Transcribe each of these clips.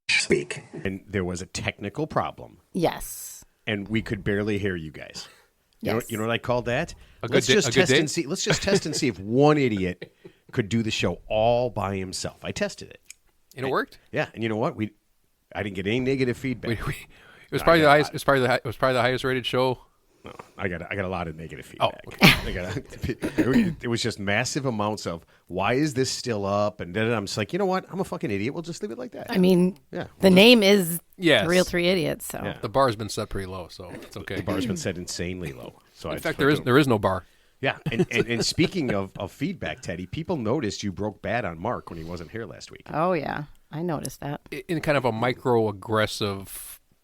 Speak. And there was a technical problem. Yes. And we could barely hear you guys. Yes. You know what I call that? Let's just test and see if one idiot could do the show all by himself. I tested it. And it worked? Yeah, and you know what? I didn't get any negative feedback. It was probably the highest. It was probably the highest rated show. No, I got a lot of negative feedback. Oh, okay. It was just massive amounts of why is this still up? And then I'm just like, you know what? I'm a fucking idiot. We'll just leave it like that. I mean, yeah. The name is Yes. Real Three Idiots. So Yeah. The bar's been set pretty low, so it's okay. The bar's been set insanely low. So In fact, there is no bar. Yeah, and speaking of feedback, Teddy, people noticed you broke bad on Mark when he wasn't here last week. Oh yeah, I noticed that. In kind of a microaggressive.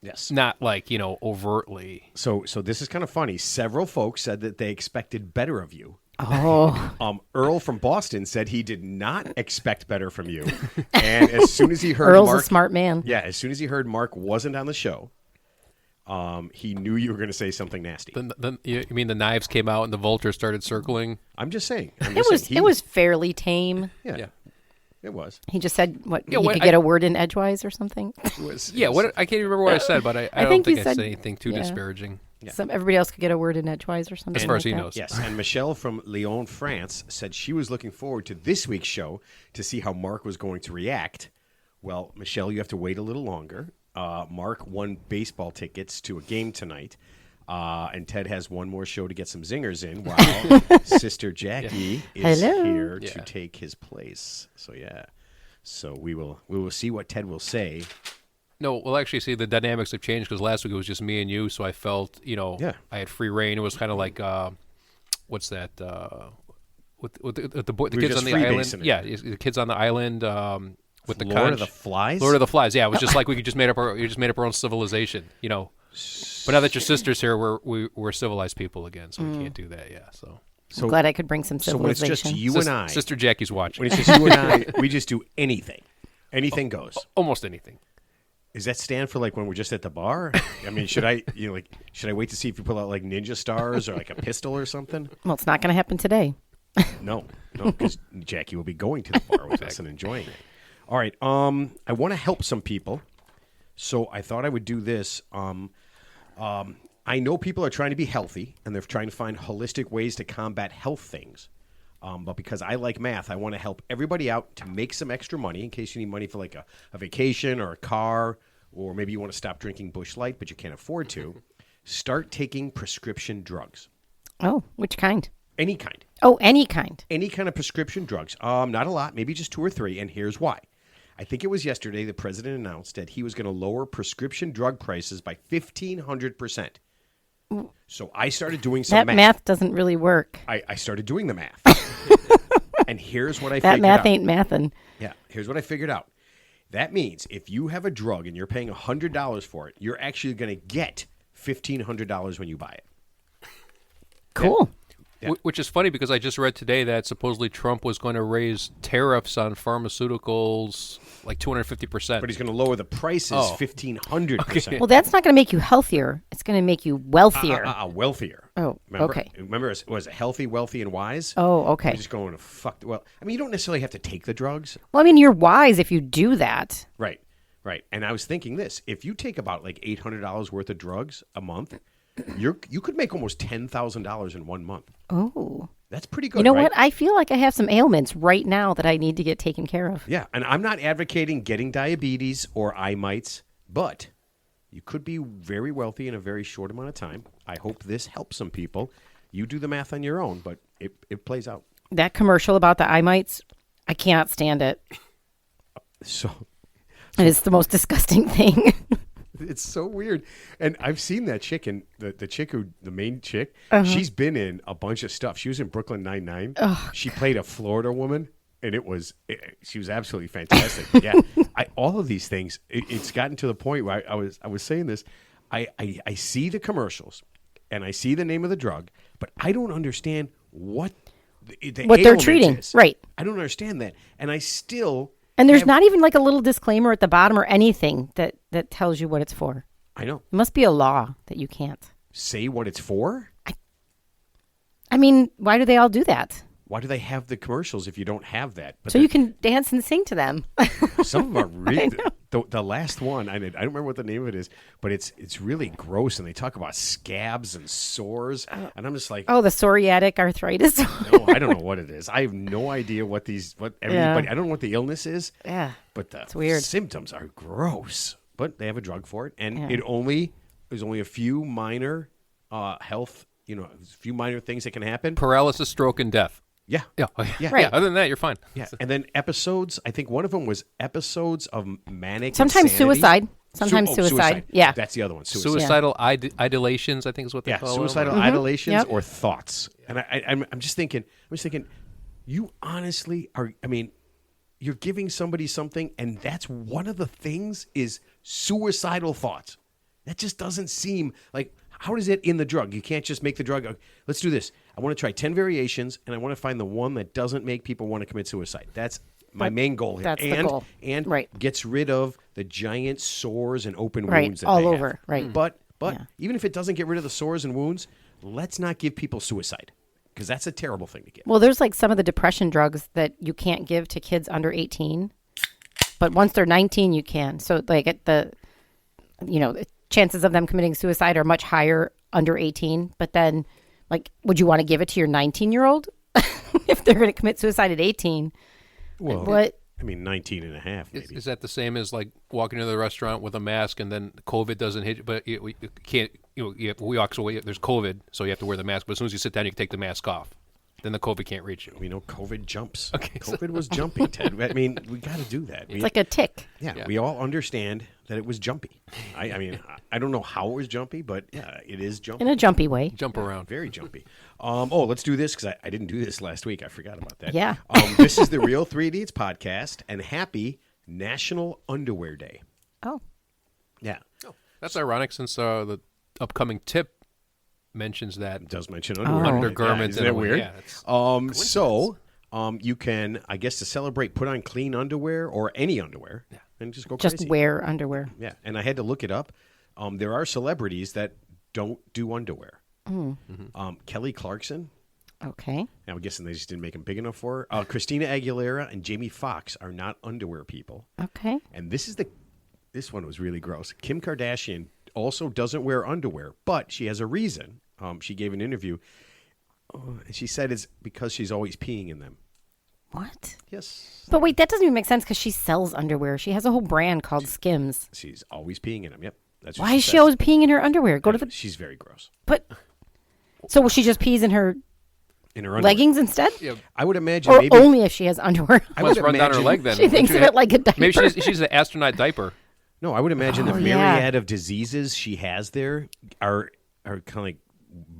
Yes. Not like, overtly. So this is kind of funny. Several folks said that they expected better of you. Oh. Earl from Boston said he did not expect better from you. And as soon as he heard Earl's Mark, a smart man. Yeah, as soon as he heard Mark wasn't on the show, he knew you were going to say something nasty. You mean the knives came out and the vultures started circling? I'm just saying. It was fairly tame. Yeah. It was. He just said he what, could get a word in edgewise or something. What I can't even remember what I said, but I don't think I said anything too disparaging. Yeah. Everybody else could get a word in edgewise or something. As far as like he that. knows. Yes, and Michelle from Lyon, France, said she was looking forward to this week's show to see how Mark was going to react. Well, Michelle, you have to wait a little longer. Mark won baseball tickets to a game tonight, and Ted has one more show to get some zingers in while Sister Jackie is here to take his place. So, yeah. So we will see what Ted will say. No, we'll actually see the dynamics have changed because last week it was just me and you, so I felt, I had free reign. It was kind of like, what's that? With the kids on the island. Yeah, the kids on the island with the Lord of the Flies. Lord of the Flies. Yeah, it was just like we just made up our own civilization, But now that your sister's here, we're civilized people again, so we can't do that. Yeah, so. I'm glad I could bring some civilization. So when it's just you and I. Sister Jackie's watching. When it's just you and I, we just do anything. Anything goes. Almost anything. Does that stand for like when we're just at the bar? I mean, should I wait to see if you pull out like ninja stars or like a pistol or something? Well, it's not going to happen today. No, because Jackie will be going to the bar with us and enjoying it. All right. I want to help some people, so I thought I would do this. I know people are trying to be healthy, and they're trying to find holistic ways to combat health things. But because I like math, I want to help everybody out to make some extra money in case you need money for like a vacation or a car, or maybe you want to stop drinking Busch Light, but you can't afford to. Start taking prescription drugs. Oh, which kind? Any kind. Oh, any kind. Any kind of prescription drugs. Not a lot, maybe just 2 or 3, and here's why. I think it was yesterday the president announced that he was going to lower prescription drug prices by 1,500%. So I started doing some math. That math doesn't really work. I started doing the math. And here's what I that figured out. That math ain't mathin'. Yeah, here's what I figured out. That means if you have a drug and you're paying $100 for it, you're actually going to get $1,500 when you buy it. Cool. Yeah. Which is funny because I just read today that supposedly Trump was going to raise tariffs on pharmaceuticals like 250%. But he's going to lower the prices 1,500%. Well, that's not going to make you healthier. It's going to make you wealthier. Wealthier. Oh, okay. Remember, it was healthy, wealthy, and wise? Oh, okay. You're just going to fuck. Well, I mean, you don't necessarily have to take the drugs. Well, I mean, you're wise if you do that. Right. And I was thinking this. If you take about like $800 worth of drugs a month, you could make almost $10,000 in 1 month. Oh. That's pretty good, You know right? what? I feel like I have some ailments right now that I need to get taken care of. Yeah, and I'm not advocating getting diabetes or eye mites, but you could be very wealthy in a very short amount of time. I hope this helps some people. You do the math on your own, but it plays out. That commercial about the eye mites, I cannot stand it. So It's the most disgusting thing. it's so weird. And I've seen that chick, and the chick the main chick, she's been in a bunch of stuff. She was in Brooklyn Nine-Nine. Oh, she played a Florida woman, and she was absolutely fantastic. Yeah, all of these things, it's gotten to the point where I was saying this. I see the commercials, and I see the name of the drug, but I don't understand what they're treating. Is. Right. I don't understand that, and I still. And there's not even like a little disclaimer at the bottom or anything that tells you what it's for. I know. It must be a law that you can't Say what it's for? I mean, why do they all do that? Why do they have the commercials if you don't have that? But so you can dance and sing to them. some of them are really. The last one, I don't remember what the name of it is, but it's really gross, and they talk about scabs and sores, and I'm just like, oh, the psoriatic arthritis. no, I don't know what it is. I have no idea what everybody. I don't know what the illness is. Yeah, but the it's weird. symptoms are gross. But they have a drug for it, and there's only a few minor health, a few minor things that can happen. Paralysis, stroke, and death. Yeah. Yeah. Right. Yeah. Other than that, you're fine. Yeah. And then episodes, I think one of them was episodes of manic Sometimes insanity. suicide. Sometimes suicide. Yeah. That's the other one. Suicidal idolations, I think is what they call them. Suicidal idolations or thoughts. And I'm just thinking, you honestly are, you're giving somebody something, and that's one of the things is suicidal thoughts. That just doesn't seem like, how is it in the drug? You can't just make the drug. Let's do this. I want to try 10 variations, and I want to find the one that doesn't make people want to commit suicide. That's my main goal here. That's the goal. And gets rid of the giant sores and open wounds that all they over. have. Right. But even if it doesn't get rid of the sores and wounds, let's not give people suicide, because that's a terrible thing to give. Well, there's like some of the depression drugs that you can't give to kids under 18, but once they're 19, you can. So like the chances of them committing suicide are much higher under 18. But then, like, would you want to give it to your 19-year-old if they're going to commit suicide at 18? Well, what? 19 and a half, maybe. Is that the same as like walking into the restaurant with a mask and then COVID doesn't hit you, but you can't, we walk away, there's COVID, so you have to wear the mask. But as soon as you sit down, you can take the mask off. Then the COVID can't reach you. We know COVID jumps. Okay, COVID was jumping, Ted. We got to do that. It's like a tick. Yeah, we all understand that it was jumpy. I don't know how it was jumpy, but yeah, it is jumpy. In a jumpy way. Jump around. Very jumpy. Let's do this, because I didn't do this last week. I forgot about that. Yeah. This is the Real 3 Idiots podcast, and happy National Underwear Day. Oh. Yeah. Oh, that's ironic, since the upcoming tip mentions that. It does mention underwear. Undergarments. Isn't that weird? Yeah, you can, I guess, to celebrate, put on clean underwear or any underwear and just go Just crazy. wear underwear. Yeah, and I had to look it up. There are celebrities that don't do underwear. Kelly Clarkson. Okay. Now, I'm guessing they just didn't make him big enough for her. Christina Aguilera and Jamie Foxx are not underwear people. Okay. And this one was really gross. Kim Kardashian also doesn't wear underwear, but she has a reason. She gave an interview, and she said it's because she's always peeing in them. What? Yes. But wait, that doesn't even make sense, because she sells underwear. She has a whole brand called Skims. She's always peeing in them. Yep. That's what Why is says. she always peeing in her underwear? She's very gross. But so she just pees in her underwear. leggings instead? Yeah. I would imagine Or maybe only if she has underwear. I must would run down her imagine- leg then. She thinks of it like a diaper. Maybe she's an astronaut diaper. No, I would imagine the Oh, myriad yeah. of diseases she has there are kind of like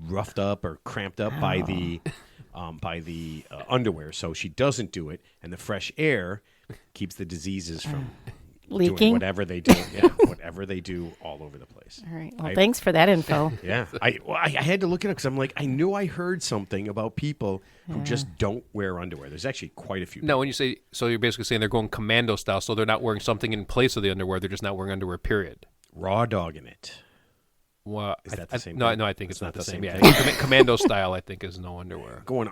roughed up or cramped up by the underwear. So she doesn't do it, and the fresh air keeps the diseases from doing Leaking? whatever they do. Yeah, whatever they do all over the place. All right. Well, thanks for that info. Yeah, I had to look it up, because I'm like, I knew I heard something about people who just don't wear underwear. There's actually quite a few. No, when you say, so you're basically saying they're going commando style, so they're not wearing something in place of the underwear. They're just not wearing underwear, period. Raw dogging it. Well, Is that the same No, thing? no, I think it's not the same. Yeah, thing. commando style, I think, is no underwear. Going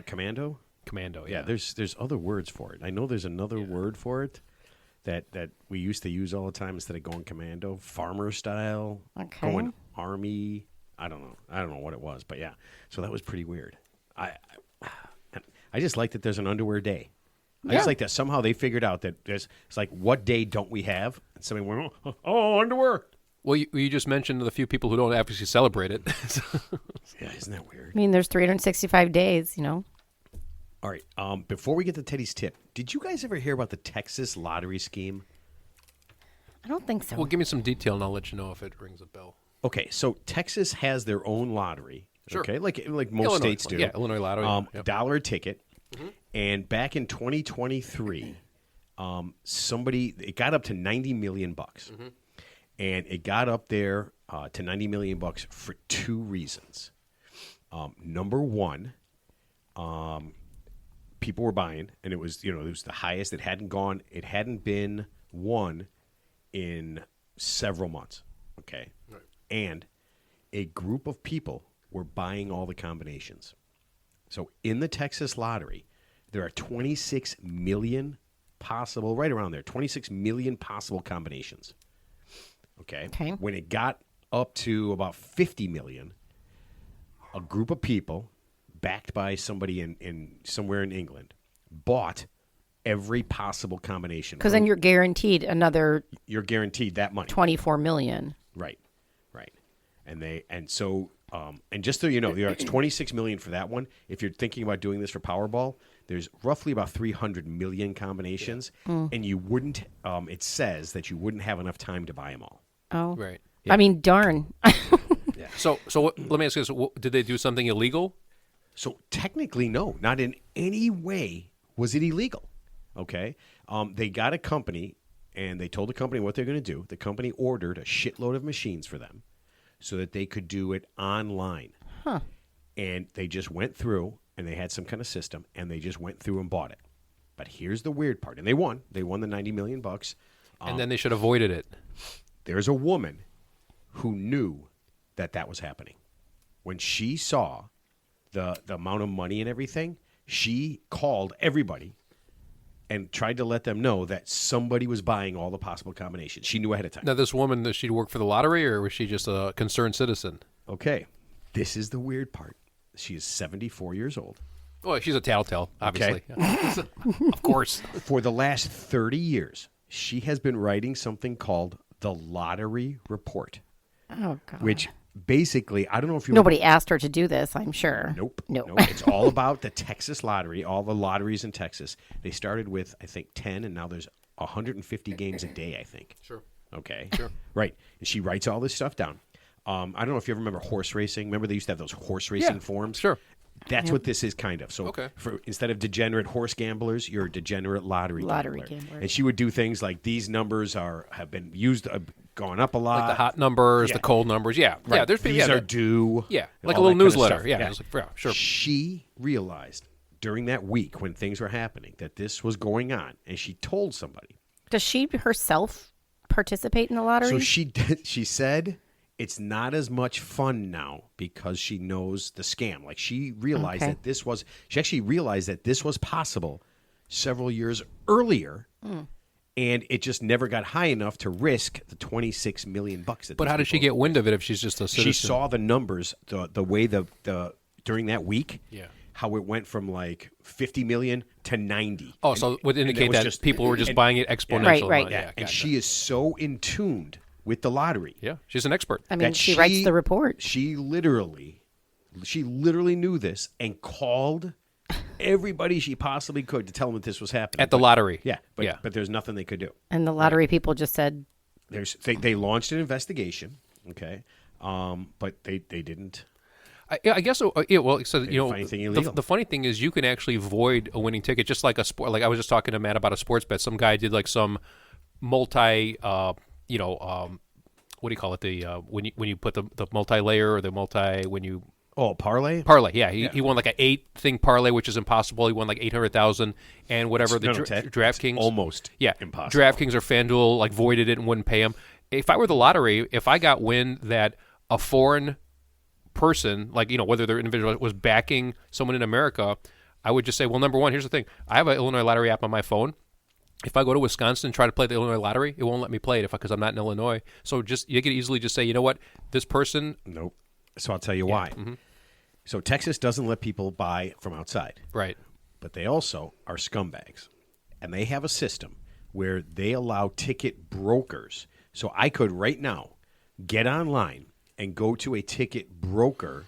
commando. Commando, Yeah, there's other words for it. I know there's another word for it that we used to use all the time instead of going commando. Farmer style. Okay. Going army. I don't know what it was, but yeah. So that was pretty weird. I just like that there's an underwear day. I just like that somehow they figured out that it's like, what day don't we have? And somebody went, oh, underwear. Well, you just mentioned the few people who don't obviously celebrate it. Yeah, isn't that weird? I mean, there's 365 days, All right. Before we get to Teddy's tip, did you guys ever hear about the Texas lottery scheme? I don't think so. Well, give me some detail, and I'll let you know if it rings a bell. Okay, so Texas has their own lottery. Sure. Okay, like most Illinois, states do. Yeah, Illinois lottery. Yep. $1 ticket. And back in 2023, it got up to $90 million. And it got up there to $90 million for two reasons. Number one, people were buying, and it was the highest. It hadn't been won in several months. Okay, right. And a group of people were buying all the combinations. So in the Texas lottery, there are 26 million possible, right around there, 26 million possible combinations. Okay. When it got up to about 50 million, a group of people backed by somebody in somewhere in England bought every possible combination. Because then you're guaranteed another. You're guaranteed that money. 24 million. Right. And just so you know, it's 26 million for that one. If you're thinking about doing this for Powerball, there's roughly about 300 million combinations, and you wouldn't. It says that you wouldn't have enough time to buy them all. Oh, right. Yeah. I mean, darn. Yeah. So let me ask you this: did they do something illegal? So technically, no, not in any way was it illegal. Okay, they got a company, and they told the company what they're going to do. The company ordered a shitload of machines for them, so that they could do it online. Huh. And they just went through, and they had some kind of system, and they just went through and bought it. But here's the weird part. And they won. They won the $90 million. And then they should have avoided it. There's a woman who knew that was happening. When she saw the amount of money and everything, she called everybody and tried to let them know that somebody was buying all the possible combinations. She knew ahead of time. Now, this woman, does she work for the lottery, or was she just a concerned citizen? Okay. This is the weird part. She is 74 years old. Well, she's a tattletale, obviously. Okay. Of course. For the last 30 years, she has been writing something called the Lottery Report. Oh, God. Which basically, I don't know if you... Nobody asked her to do this, I'm sure. Nope. No. It's all about the Texas lottery, all the lotteries in Texas. They started with, I think, 10, and now there's 150 games a day, I think. Sure. Okay. Sure. Right. And she writes all this stuff down. I don't know if you ever remember horse racing. Remember they used to have those horse racing forms? Sure. That's what this is kind of. So okay. Instead of degenerate horse gamblers, you're a degenerate lottery gambler. And she would do things like these numbers have been used, gone up a lot. Like the hot numbers, the cold numbers. Yeah. Right. Yeah. There's these are due. Yeah. Like a little newsletter. Kind of yeah. Sure. She realized during that week when things were happening that this was going on, and she told somebody. Does she herself participate in the lottery? So she did. She said it's not as much fun now because she knows the scam. Like she realized that this was. She actually realized that this was possible several years earlier, and it just never got high enough to risk the $26 million. But how did she get wind of it if she's just a citizen? She saw the numbers, the way the during that week. Yeah. How it went from like 50 million to 90. Oh, so it would indicate that people were just buying it exponentially. Right. Yeah, and she is so in tuned with the lottery. Yeah, she's an expert. I mean, she writes the report. She literally knew this and called everybody she possibly could to tell them that this was happening. At the lottery. Yeah, but there's nothing they could do. And the lottery people just said... They launched an investigation, okay, but they didn't... I guess so. Yeah, well, so the funny thing is, you can actually void a winning ticket, just like a sport. Like I was just talking to Matt about a sports bet. Some guy did like some multi, what do you call it? The when you put the multi-layer or the parlay. Parlay, yeah. He won like an 8-thing parlay, which is impossible. He won like 800,000 and whatever. DraftKings almost impossible. DraftKings or FanDuel like voided it and wouldn't pay him. If I were the lottery, if I got wind that a foreign person, like whether their individual was backing someone in America, I would just say, well, number one, here's the thing: I have an Illinois lottery app on my phone. If I go to Wisconsin and try to play the Illinois lottery, it won't let me play it because I'm not in Illinois. So you could easily just say, you know what, this person. Nope. So I'll tell you why. Mm-hmm. So Texas doesn't let people buy from outside, right? But they also are scumbags, and they have a system where they allow ticket brokers. So I could right now get online and go to a ticket broker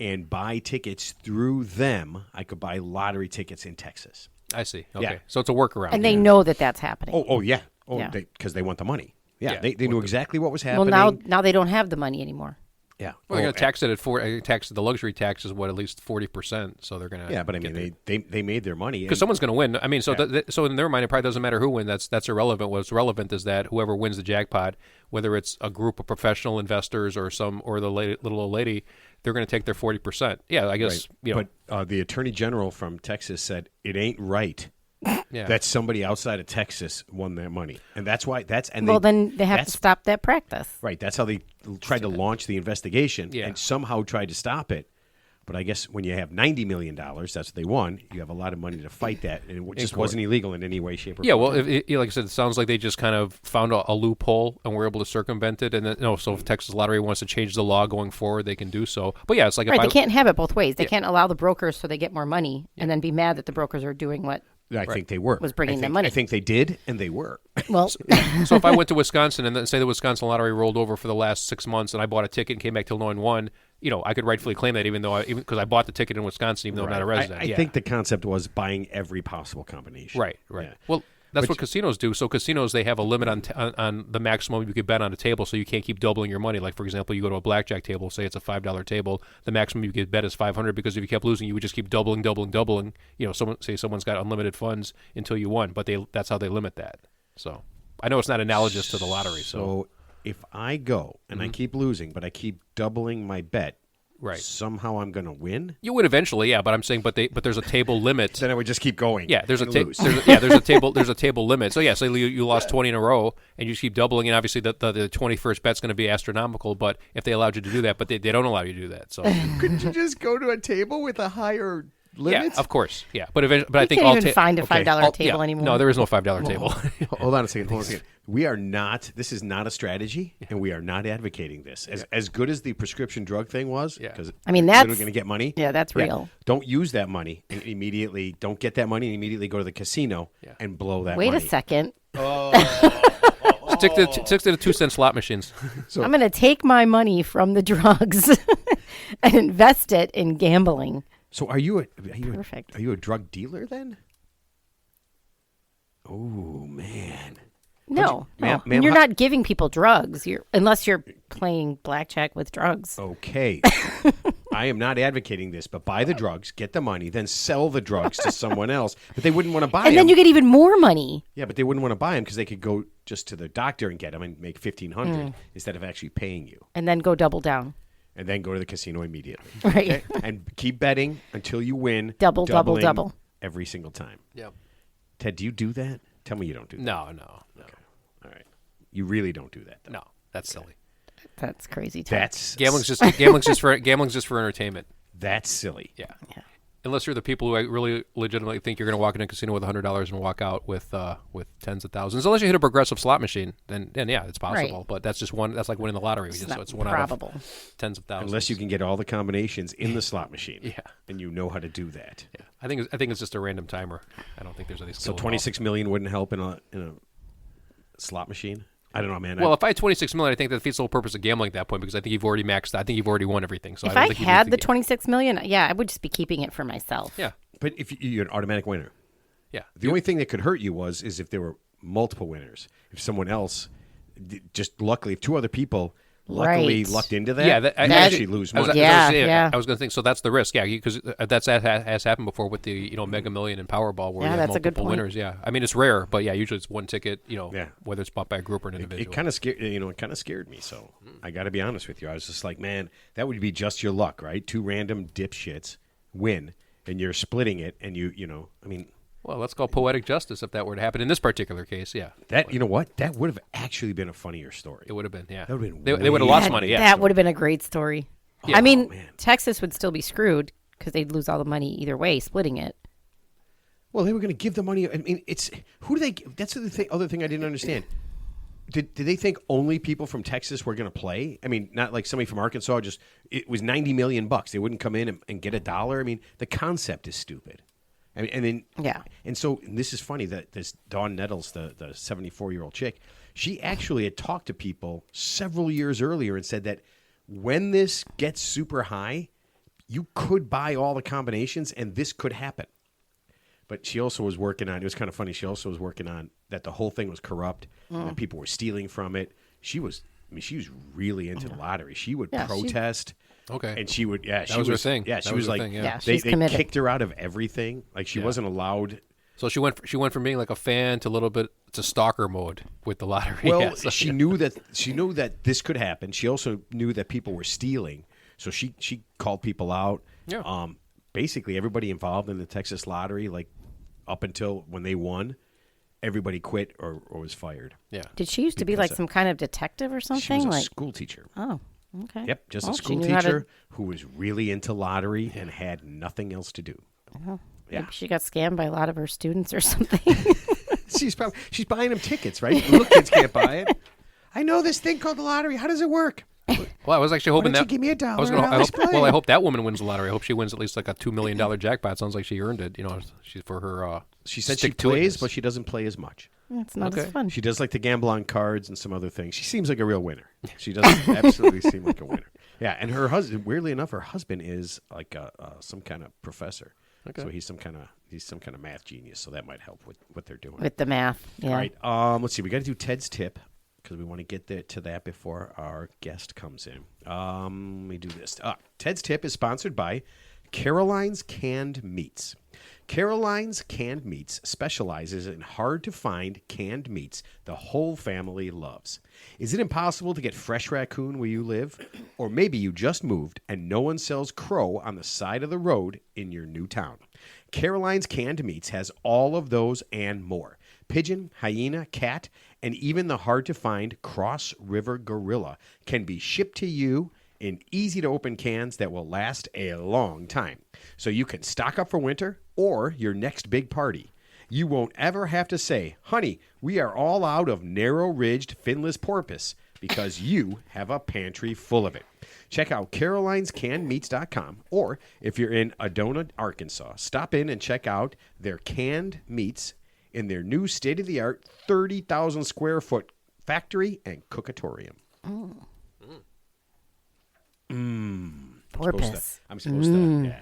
and buy tickets through them. I could buy lottery tickets in Texas. I see. Okay. Yeah. So it's a workaround. And they know that that's happening. Oh yeah. Yeah. Because they want the money. Yeah. Yeah. They knew exactly what was happening. Well, now they don't have the money anymore. Yeah. Well, they're going to tax it at the luxury tax is at least 40%. So they're going to. Yeah, but I mean, they made their money because someone's going to win. I mean, so so in their mind, it probably doesn't matter who wins. That's irrelevant. What's relevant is that whoever wins the jackpot, whether it's a group of professional investors or the little old lady, they're going to take their 40%. Yeah, I guess. Right. But the attorney general from Texas said it ain't right. Yeah. That somebody outside of Texas won that money, and that's why then they have to stop that practice. Right, that's how they tried to launch the investigation, and somehow tried to stop it. But I guess when you have $90 million, that's what they won. You have a lot of money to fight that, and it just wasn't illegal in any way, shape, or form. Yeah, well, like I said, it sounds like they just kind of found a loophole and were able to circumvent it. And then, so if Texas Lottery wants to change the law going forward, they can do so. But yeah, it's like they can't have it both ways. They can't allow the brokers so they get more money, and then be mad that the brokers are doing what. I think they were. Was bringing them money. I think they did, and they were. Well, so if I went to Wisconsin and then say the Wisconsin Lottery rolled over for the last 6 months, and I bought a ticket and came back to Illinois and won, I could rightfully claim that even because I bought the ticket in Wisconsin, even though I'm not a resident. I think the concept was buying every possible combination. Right. Yeah. Well, that's what casinos do. So casinos, they have a limit on the maximum you could bet on a table, so you can't keep doubling your money. Like, for example, you go to a blackjack table, say it's a $5 table, the maximum you could bet is $500, because if you kept losing, you would just keep doubling. Someone's got unlimited funds until you won, but that's how they limit that. So I know it's not analogous to the lottery. So if I go and I keep losing, but I keep doubling my bet, right, somehow I'm going to win. You would eventually, yeah. But I'm saying, but there's a table limit. Then I would just keep going. Yeah, there's a table limit. So yeah, say you lost 20 in a row, and you just keep doubling, and obviously the 21st bet's going to be astronomical. But if they allowed you to do that, but they don't allow you to do that. So couldn't you just go to a table with a higher limit? Yeah, of course. Yeah, but I think can't even find a $5 table anymore. No, there is no $5 table. Hold on a second. We are not. This is not a strategy, and we are not advocating this. As good as the prescription drug thing was, because I mean that's going to get money. Yeah, that's real. Don't use that money and immediately. Don't get that money and immediately go to the casino and blow that. Wait money. a second. Stick to the 2-cent slot machines. So, I'm going to take my money from the drugs and invest it in gambling. So are you Perfect. Are you a drug dealer then? Oh man. No, ma'am, you're not giving people drugs. Unless you're playing blackjack with drugs. Okay. I am not advocating this, but buy the drugs, get the money, then sell the drugs to someone else. But they wouldn't want to buy them. And then you get even more money. Yeah, but they wouldn't want to buy them because they could go just to the doctor and get them and make $1,500 instead of actually paying you. And then go double down. And then go to the casino immediately. Right. Okay? And keep betting until you win. Double. Every single time. Yep. Ted, do you do that? Tell me you don't do that. No. Okay. All right. You really don't do that, though. No, that's silly. That's crazy. Ted. Gambling's just for entertainment. That's silly. Yeah. Unless you're the people who really legitimately think you're going to walk in a casino with $100 and walk out with tens of thousands. Unless you hit a progressive slot machine, then yeah, it's possible. Right. But that's just one. That's like winning the lottery. It's one probable. Out of tens of thousands. Unless you can get all the combinations in the slot machine. Yeah. And you know how to do that. Yeah. I think it's just a random timer. I don't think there's any skill. So $26 million wouldn't help in a slot machine. I don't know, man. Well, if I had $26 million, I think that defeats the whole purpose of gambling at that point, because I think you've already maxed. I think you've already won everything. So if I had the $26 million, I would just be keeping it for myself. Yeah. But if you're an automatic winner. Yeah. The only thing that could hurt you is if there were multiple winners. If someone else, just luckily, if two other people lucked into that, you actually lose money. I was going to think, so that's the risk. Yeah, because that has happened before with the Mega Million and Powerball, where you have multiple winners. Yeah, I mean, it's rare, but yeah, usually it's one ticket. Whether it's bought by a group or an individual. It kind of scared. It kind of scared me. So I got to be honest with you. I was just like, man, that would be just your luck, right? Two random dipshits win, and you're splitting it, and I mean. Well, let's call poetic justice if that were to happen in this particular case. Yeah, you know what? That would have actually been a funnier story. It would have been. Yeah, that would have been. They would have lost money. Yeah, that would have been a great story. Yeah. I mean, Texas would still be screwed because they'd lose all the money either way, splitting it. Well, they were going to give the money. I mean, who do they? That's the other thing I didn't understand. Did they think only people from Texas were going to play? I mean, not like somebody from Arkansas. It was $90 million. They wouldn't come in and get $1. I mean, the concept is stupid. I mean, and so this is funny that this Dawn Nettles, the 74-year-old chick, she actually had talked to people several years earlier and said that when this gets super high, you could buy all the combinations and this could happen. But she also was working on, it was kind of funny, she also was working on that the whole thing was corrupt, and that people were stealing from it. She was really into the lottery. She would protest. Okay. And she would, that was her thing. Yeah, she was like, she's they committed. kicked her out of everything. Like she wasn't allowed. So she went from being like a fan to a little bit to stalker mode with the lottery. Well, she knew that this could happen. She also knew that people were stealing. So she called people out. Yeah. Basically, everybody involved in the Texas lottery, like up until when they won, everybody quit or was fired. Yeah. Did she used to be like some kind of detective or something? She was a school teacher. Oh. Okay. Yep, just Well, a she school knew how to- teacher who was really into lottery and had nothing else to do. Yeah. Maybe she got scammed by a lot of her students or something. She's buying them tickets, right? Little kids can't buy it. I know this thing called the lottery. How does it work? Well, I was actually hoping Why don't that you give me $1? I hope that woman wins the lottery. I hope she wins at least like a $2 million jackpot. Sounds like she earned it. She's for her. She said she plays, but she doesn't play as much. It's not as fun. She does like to gamble on cards and some other things. She seems like a real winner. She does absolutely seem like a winner. Yeah, and her husband, weirdly enough, her husband is like some kind of professor. Okay. So he's some kind of math genius. So that might help with what they're doing. With the math, yeah. All right. Let's see. We got to do Ted's tip because we want to get to that before our guest comes in. Let me do this. Ted's tip is sponsored by Caroline's Canned Meats. Caroline's Canned Meats specializes in hard-to-find canned meats the whole family loves. Is it impossible to get fresh raccoon where you live? Or maybe you just moved and no one sells crow on the side of the road in your new town. Caroline's Canned Meats has all of those and more. Pigeon, hyena, cat, and even the hard-to-find Cross River gorilla can be shipped to you in easy-to-open cans that will last a long time. So you can stock up for winter or your next big party. You won't ever have to say, honey, we are all out of narrow-ridged finless porpoise because you have a pantry full of it. Check out carolinescannedmeats.com, or if you're in Adona, Arkansas, stop in and check out their canned meats in their new state-of-the-art 30,000 square foot factory and cookatorium. Porpoise. I'm supposed to, yeah.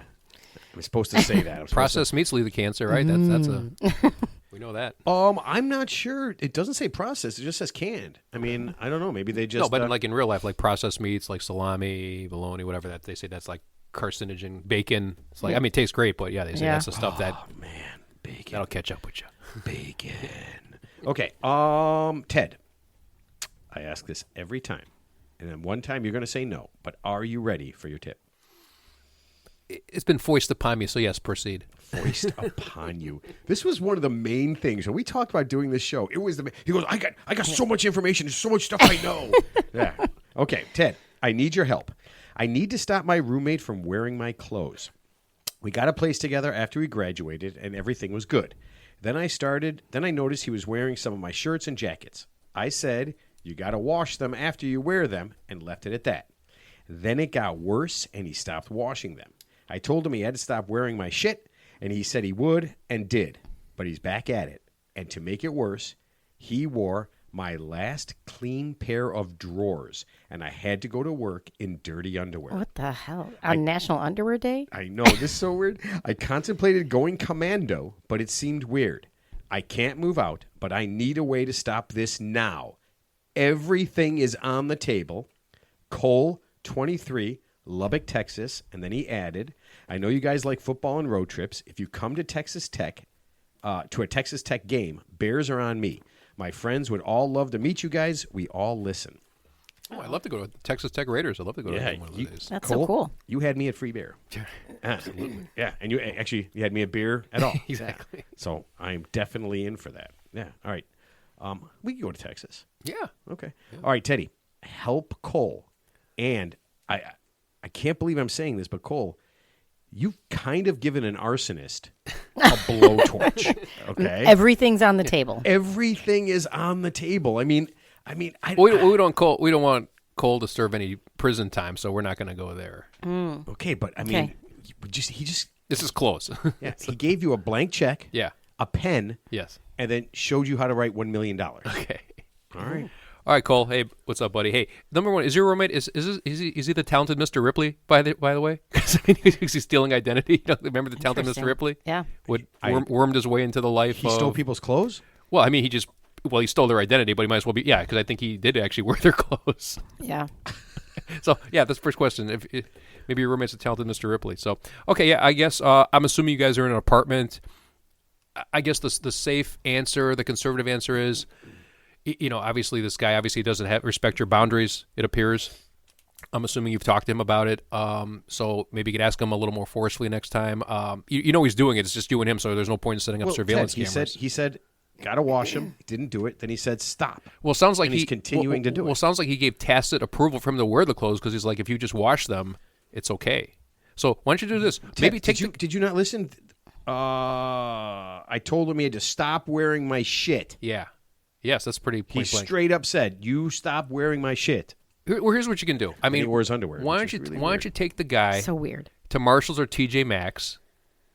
I'm supposed to say that. Processed meats lead to cancer, right? That's a we know that. I'm not sure. It doesn't say processed. It just says canned. I mean, I don't know. Maybe they just no, but like in real life, like processed meats, like salami, bologna, whatever that they say that's like carcinogen. Bacon. It's like I mean, it tastes great, but yeah, they say that's the stuff that bacon. That'll catch up with you. Bacon. Okay. Ted, I ask this every time, and then one time you're going to say no. But are you ready for your tip? It's been foisted upon me, so yes, proceed. Foist upon you. This was one of the main things when we talked about doing this show. It was he goes, I got so much information. There's so much stuff I know. Yeah. Okay, Ted, I need your help. I need to stop my roommate from wearing my clothes. We got a place together after we graduated, and everything was good. Then I noticed he was wearing some of my shirts and jackets. I said, you got to wash them after you wear them, and left it at that. Then it got worse, and he stopped washing them. I told him he had to stop wearing my shit, and he said he would and did. But he's back at it. And to make it worse, he wore my last clean pair of drawers, and I had to go to work in dirty underwear. What the hell? On National Underwear Day? I know. This is so weird. I contemplated going commando, but it seemed weird. I can't move out, but I need a way to stop this now. Everything is on the table. Cole, 23, Lubbock, Texas, and then he added, I know you guys like football and road trips. If you come to Texas Tech, to a Texas Tech game, Bears are on me. My friends would all love to meet you guys. We all listen. Oh, I'd love to go to Texas Tech Raiders. I'd love to go to one of those days. That's Cole, so cool. You had me at free beer. Absolutely. Yeah, and you had me a beer at all. Exactly. Yeah. So I'm definitely in for that. Yeah. All right. We can go to Texas. Yeah. Okay. Yeah. All right, Teddy. Help Cole. And I can't believe I'm saying this, but Cole, you've kind of given an arsonist a blowtorch. Okay. Everything's on the table. Everything is on the table. I mean, we don't want Cole to serve any prison time, so we're not going to go there. Okay, but I mean, he just. This is close. Yeah, he gave you a blank check. Yeah. A pen. Yes. And then showed you how to write $1 million. Okay. All right. All right, Cole. Hey, what's up, buddy? Hey, number one, is your roommate is he the talented Mr. Ripley by the way? Is he stealing identity? Remember the talented Mr. Ripley? Yeah. Wormed his way into the life. He stole people's clothes? Well, I mean, he stole their identity, but he might as well be because I think he did actually wear their clothes. Yeah. So yeah, that's the first question. If maybe your roommate's a talented Mr. Ripley. So okay, yeah, I guess I'm assuming you guys are in an apartment. I guess the safe answer, the conservative answer is. Obviously this guy doesn't respect your boundaries, it appears. I'm assuming you've talked to him about it. So maybe you could ask him a little more forcefully next time. He's doing it. It's just you and him, so there's no point in setting up surveillance Ted, cameras. He said got to wash them. He didn't do it. Then he said, stop. Well, sounds like he's continuing to do it. Well, sounds like he gave tacit approval for him to wear the clothes because he's like, if you just wash them, it's okay. So why don't you do this? Maybe did you not listen? I told him he had to stop wearing my shit. Yeah. Yes, that's pretty He point blank. straight up said, you stop wearing my shit. Here's what you can do. I mean, he wears underwear. Why don't you take the guy So weird. to Marshall's or TJ Maxx,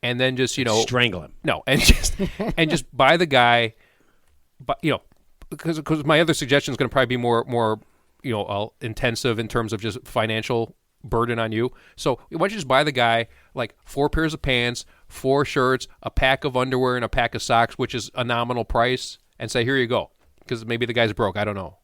and then just strangle him? No, and just buy the guy, but because my other suggestion is going to probably be more intensive in terms of just financial burden on you. So why don't you just buy the guy like 4 pairs of pants, 4 shirts, a pack of underwear, and a pack of socks, which is a nominal price, and say, here you go, because maybe the guy's broke. I don't know.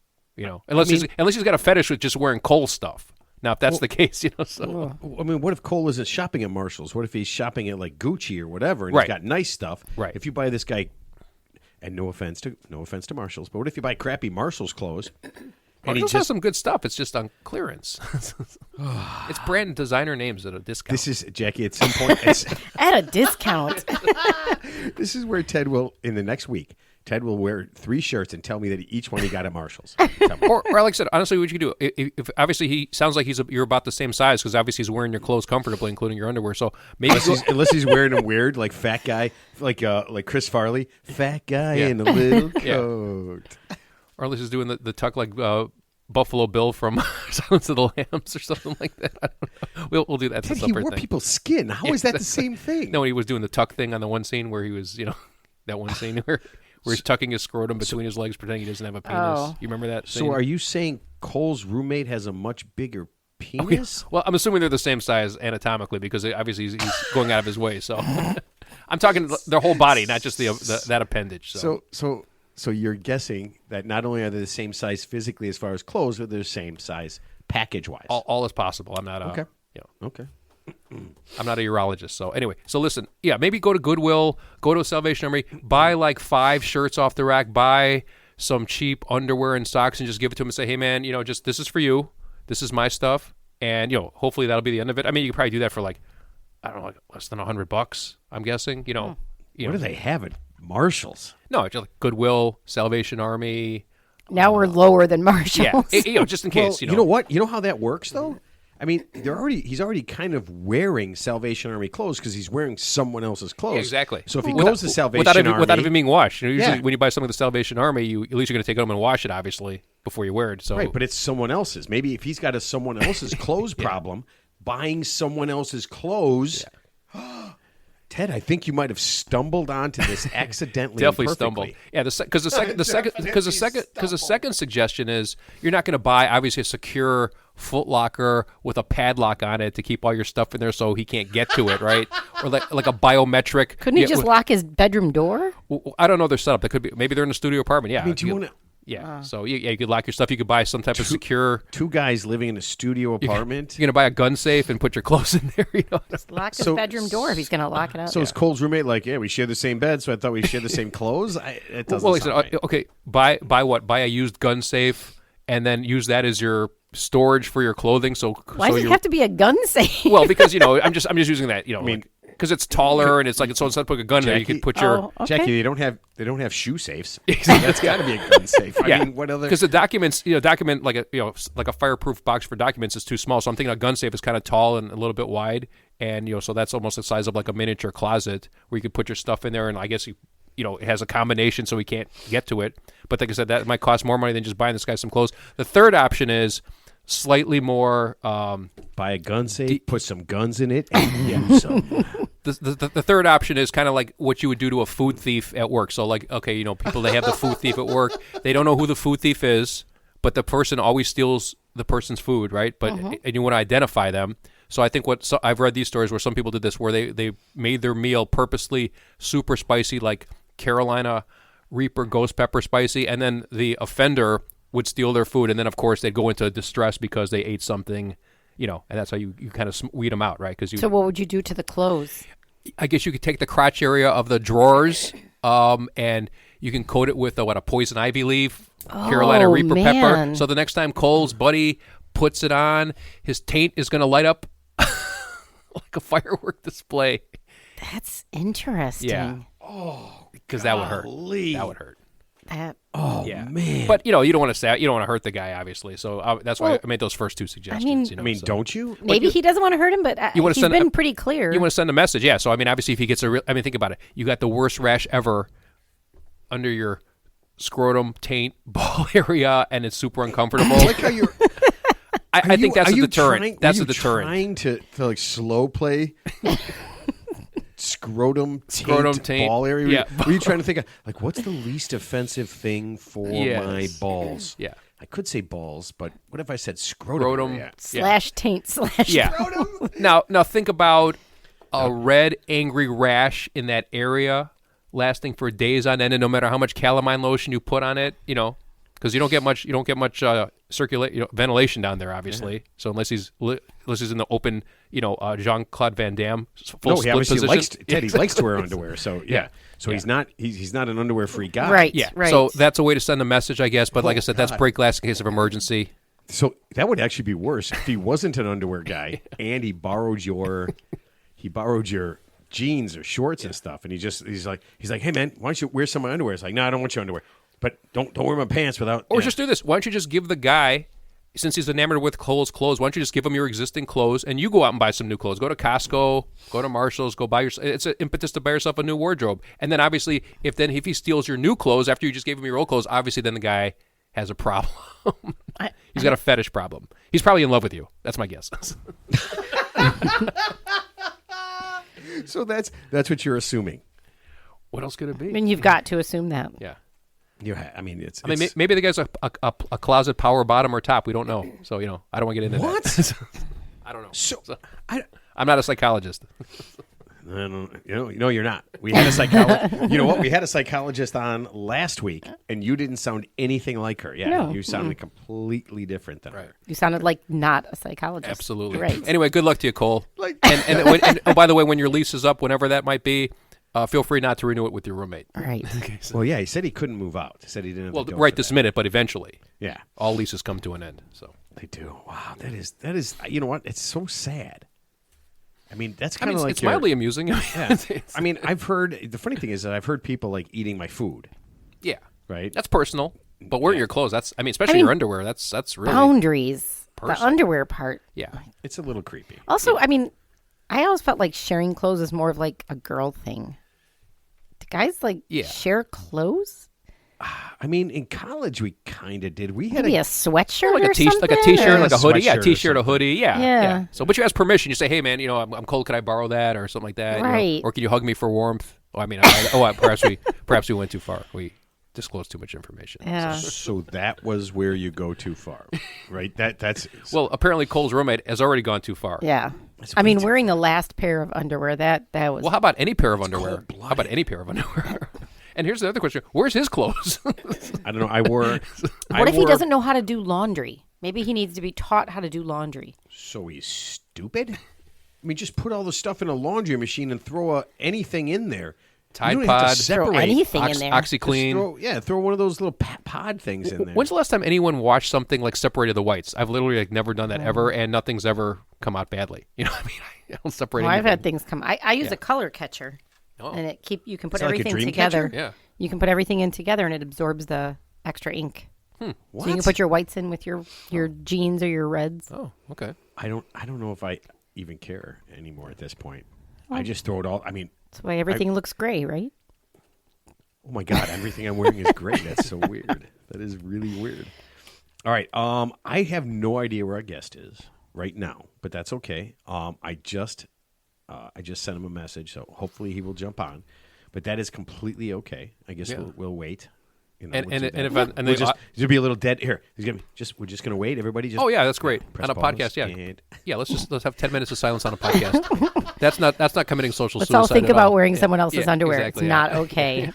Unless he's got a fetish with just wearing Cole stuff. Now, if that's the case, So. I mean, what if Cole isn't shopping at Marshall's? What if he's shopping at like Gucci or whatever, and he's got nice stuff? Right. If you buy this guy, and no offense to Marshall's, but what if you buy crappy Marshall's clothes? And Marshall's has some good stuff. It's just on clearance. It's brand designer names at a discount. This is Jackie. At some point, At a discount. this is where Ted will in the next week. Ted will wear 3 shirts and tell me that each one he got at Marshall's. or like I said, honestly, what you could do, if obviously he sounds like you're about the same size because obviously he's wearing your clothes comfortably, including your underwear. So maybe unless he's wearing them weird, like fat guy, like Chris Farley, fat guy in a little coat, or unless he's doing the tuck like Buffalo Bill from Silence of the Lambs or something like that. I don't know. We'll do that. Ted, he wore people's skin. How is that the same thing? No, he was doing the tuck thing on the one scene where he was, that one scene where he's tucking his scrotum between his legs, pretending he doesn't have a penis. Oh. You remember that scene? So are you saying Cole's roommate has a much bigger penis? Well, I'm assuming they're the same size anatomically because obviously he's going out of his way. So I'm talking their whole body, not just that appendage. So you're guessing that not only are they the same size physically as far as clothes, but they're the same size package-wise. All is possible. I'm not okay. Okay. I'm not a urologist. So anyway, listen, maybe go to Goodwill, go to a Salvation Army, buy like 5 shirts off the rack, buy some cheap underwear and socks, and just give it to him and say, hey man, just this is for you, this is my stuff, and hopefully that'll be the end of it. I mean, you could probably do that for like, I don't know, like less than $100, I'm guessing. What do they have at Marshall's? No, just like Goodwill, Salvation Army. Now we're lower than Marshall's. Yeah, just in case. You know what? You know how that works though. I mean, he's already kind of wearing Salvation Army clothes because he's wearing someone else's clothes. Yeah, exactly. So if he goes to Salvation Army... Without even being washed. Usually when you buy something at the Salvation Army, at least you're going to take it home and wash it, obviously, before you wear it. So. Right, but it's someone else's. Maybe if he's got someone else's clothes problem, buying someone else's clothes... Yeah. Ted, I think you might have stumbled onto this accidentally. Definitely stumbled. Yeah, because the second suggestion is you're not going to buy obviously a secure Foot Locker with a padlock on it to keep all your stuff in there so he can't get to it, right? Or like a biometric. Couldn't he just lock his bedroom door? Well, I don't know their setup. They could be maybe they're in a studio apartment. Yeah. I mean, do you want to? Yeah. So you could lock your stuff. You could buy some type of secure. 2 guys living in a studio apartment. You're gonna buy a gun safe and put your clothes in there. Just lock his bedroom door if he's gonna lock it up. So is Cole's roommate like, yeah, we share the same bed, so I thought we shared the same clothes? It doesn't sound right. Okay, buy what? Buy a used gun safe and then use that as your storage for your clothing. So why does it have to be a gun safe? Well, because I'm just using that. I mean. Because it's taller and it's like instead of putting a gun in there, you could put your Jackie. They don't have shoe safes. That's got to be a gun safe. I mean, what other? Because the documents, document like a fireproof box for documents is too small. So I'm thinking a gun safe is kind of tall and a little bit wide, and so that's almost the size of like a miniature closet where you could put your stuff in there. And I guess it has a combination so we can't get to it. But like I said, that might cost more money than just buying this guy some clothes. The third option is slightly more. Buy a gun safe, put some guns in it, and use some. The third option is kind of like what you would do to a food thief at work. So like, okay, people, they have the food thief at work. They don't know who the food thief is, but the person always steals the person's food, right? But and you want to identify them. So I think I've read these stories where some people did this, where they made their meal purposely super spicy, like Carolina Reaper ghost pepper spicy, and then the offender would steal their food, and then of course they'd go into distress because they ate something. And that's how you kind of weed them out, right? So what would you do to the clothes? I guess you could take the crotch area of the drawers, and you can coat it with a poison ivy leaf, Carolina Reaper pepper. So the next time Cole's buddy puts it on, his taint is going to light up like a firework display. That's interesting. Yeah. because that would hurt. That would hurt. Oh man! But you don't want to hurt the guy, obviously. So that's why I made those first two suggestions. Don't you? Maybe he doesn't want to hurt him, but he's been pretty clear. You want to send a message, yeah. So obviously, if he gets think about it. You got the worst rash ever under your scrotum, taint, ball area, and it's super uncomfortable. I like how you're. I think that's a deterrent. That's a deterrent. Trying to like slow play. Scrotum, taint, ball area. Yeah. Were you trying to think of like what's the least offensive thing for my balls? Yeah. I could say balls, but what if I said scrotum / taint / scrotum? Now think about a red, angry rash in that area lasting for days on end, and no matter how much calamine lotion you put on it, because you don't get much ventilation down there, obviously. Yeah. So unless he's in the open, Jean-Claude Van Damme full split position. He likes to wear underwear. So so he's not an underwear free guy. Right. Yeah. Right. So that's a way to send a message, I guess. But like I said, that's break glass in case of emergency. So that would actually be worse if he wasn't an underwear guy and he borrowed your jeans or shorts and stuff, and he's like, hey man, why don't you wear some of my underwear? It's like, no, I don't want your underwear. But don't wear my pants without. Or just do this. Why don't you just give the guy, since he's enamored with clothes, why don't you just give him your existing clothes and you go out and buy some new clothes? Go to Costco, go to Marshall's, go buy it's an impetus to buy yourself a new wardrobe. And then obviously, if he steals your new clothes after you just gave him your old clothes, obviously then the guy has a problem. He's got a fetish problem. He's probably in love with you. That's my guess. So that's what you're assuming. What else could it be? I mean, you've got to assume that. Yeah. Maybe the guy's a closet power bottom or top. We don't know. So, I don't want to get into that. I don't know. So I'm not a psychologist. You're not. We had a psychologist. You know what? We had a psychologist on last week, and you didn't sound anything like her. Yeah, no. You sounded completely different than her. You sounded like not a psychologist. Absolutely. Right. Anyway, good luck to you, Cole. And by the way, when your lease is up, whenever that might be, feel free not to renew it with your roommate. All right. Okay, so. Well, yeah, he said he couldn't move out. He said he didn't have the dough right this minute, but eventually. Yeah. All leases come to an end. So they do. Wow, that is. You know what? It's so sad. I mean, that's kind of like it's mildly amusing. Yeah. I mean, I've heard the funny thing is that I've heard people like eating my food. Yeah. Right. That's personal. But wearing your clothes, especially your underwear, that's really boundaries. Personal. The underwear part. Yeah. It's a little creepy. Also, I mean, I always felt like sharing clothes is more of like a girl thing. Do guys share clothes? I mean, in college we kind of did. We had maybe a sweatshirt, like a t-shirt, like a t-shirt, like a hoodie, a t-shirt, a hoodie, yeah. So, but you ask permission. You say, "Hey, man, I'm cold. Can I borrow that or something like that?" Right. Or can you hug me for warmth? Oh, I mean, perhaps we went too far. We disclosed too much information. Yeah. So that was where you go too far, right? That's well, apparently Cole's roommate has already gone too far. Yeah. I mean, wearing the last pair of underwear that was. Well, how about any pair of underwear? How about any pair of underwear? And here's the other question: where's his clothes? I don't know. I wore. What if he doesn't know how to do laundry? Maybe he needs to be taught how to do laundry. So he's stupid? I mean, just put all the stuff in a laundry machine and throw anything in there. Tide Pod, throw anything in there. OxyClean. Throw one of those little pod things in there. When's the last time anyone washed something like separated the whites? I've literally never done that ever, and nothing's ever come out badly. You know what I mean? I don't separate. Well, I've had things come. I use a color catcher, and you can put everything together. Catcher? Yeah. You can put everything in together, and it absorbs the extra ink. What? So you can put your whites in with your jeans or your reds. Oh, okay. I don't know if I even care anymore at this point. I just throw it all. I mean, that's why everything looks gray, right? Oh my God! Everything I'm wearing is gray. That's so weird. That is really weird. All right. I have no idea where our guest is right now, but that's okay. I just sent him a message, so hopefully he will jump on. But that is completely okay. I guess we'll wait. You know, there'll be a little dead here. We're just gonna wait. Everybody just. Oh yeah, that's great on a podcast. Yeah, let's have 10 minutes of silence on a podcast. That's not committing social suicide. Let's all think about wearing someone else's underwear. Exactly, it's not okay.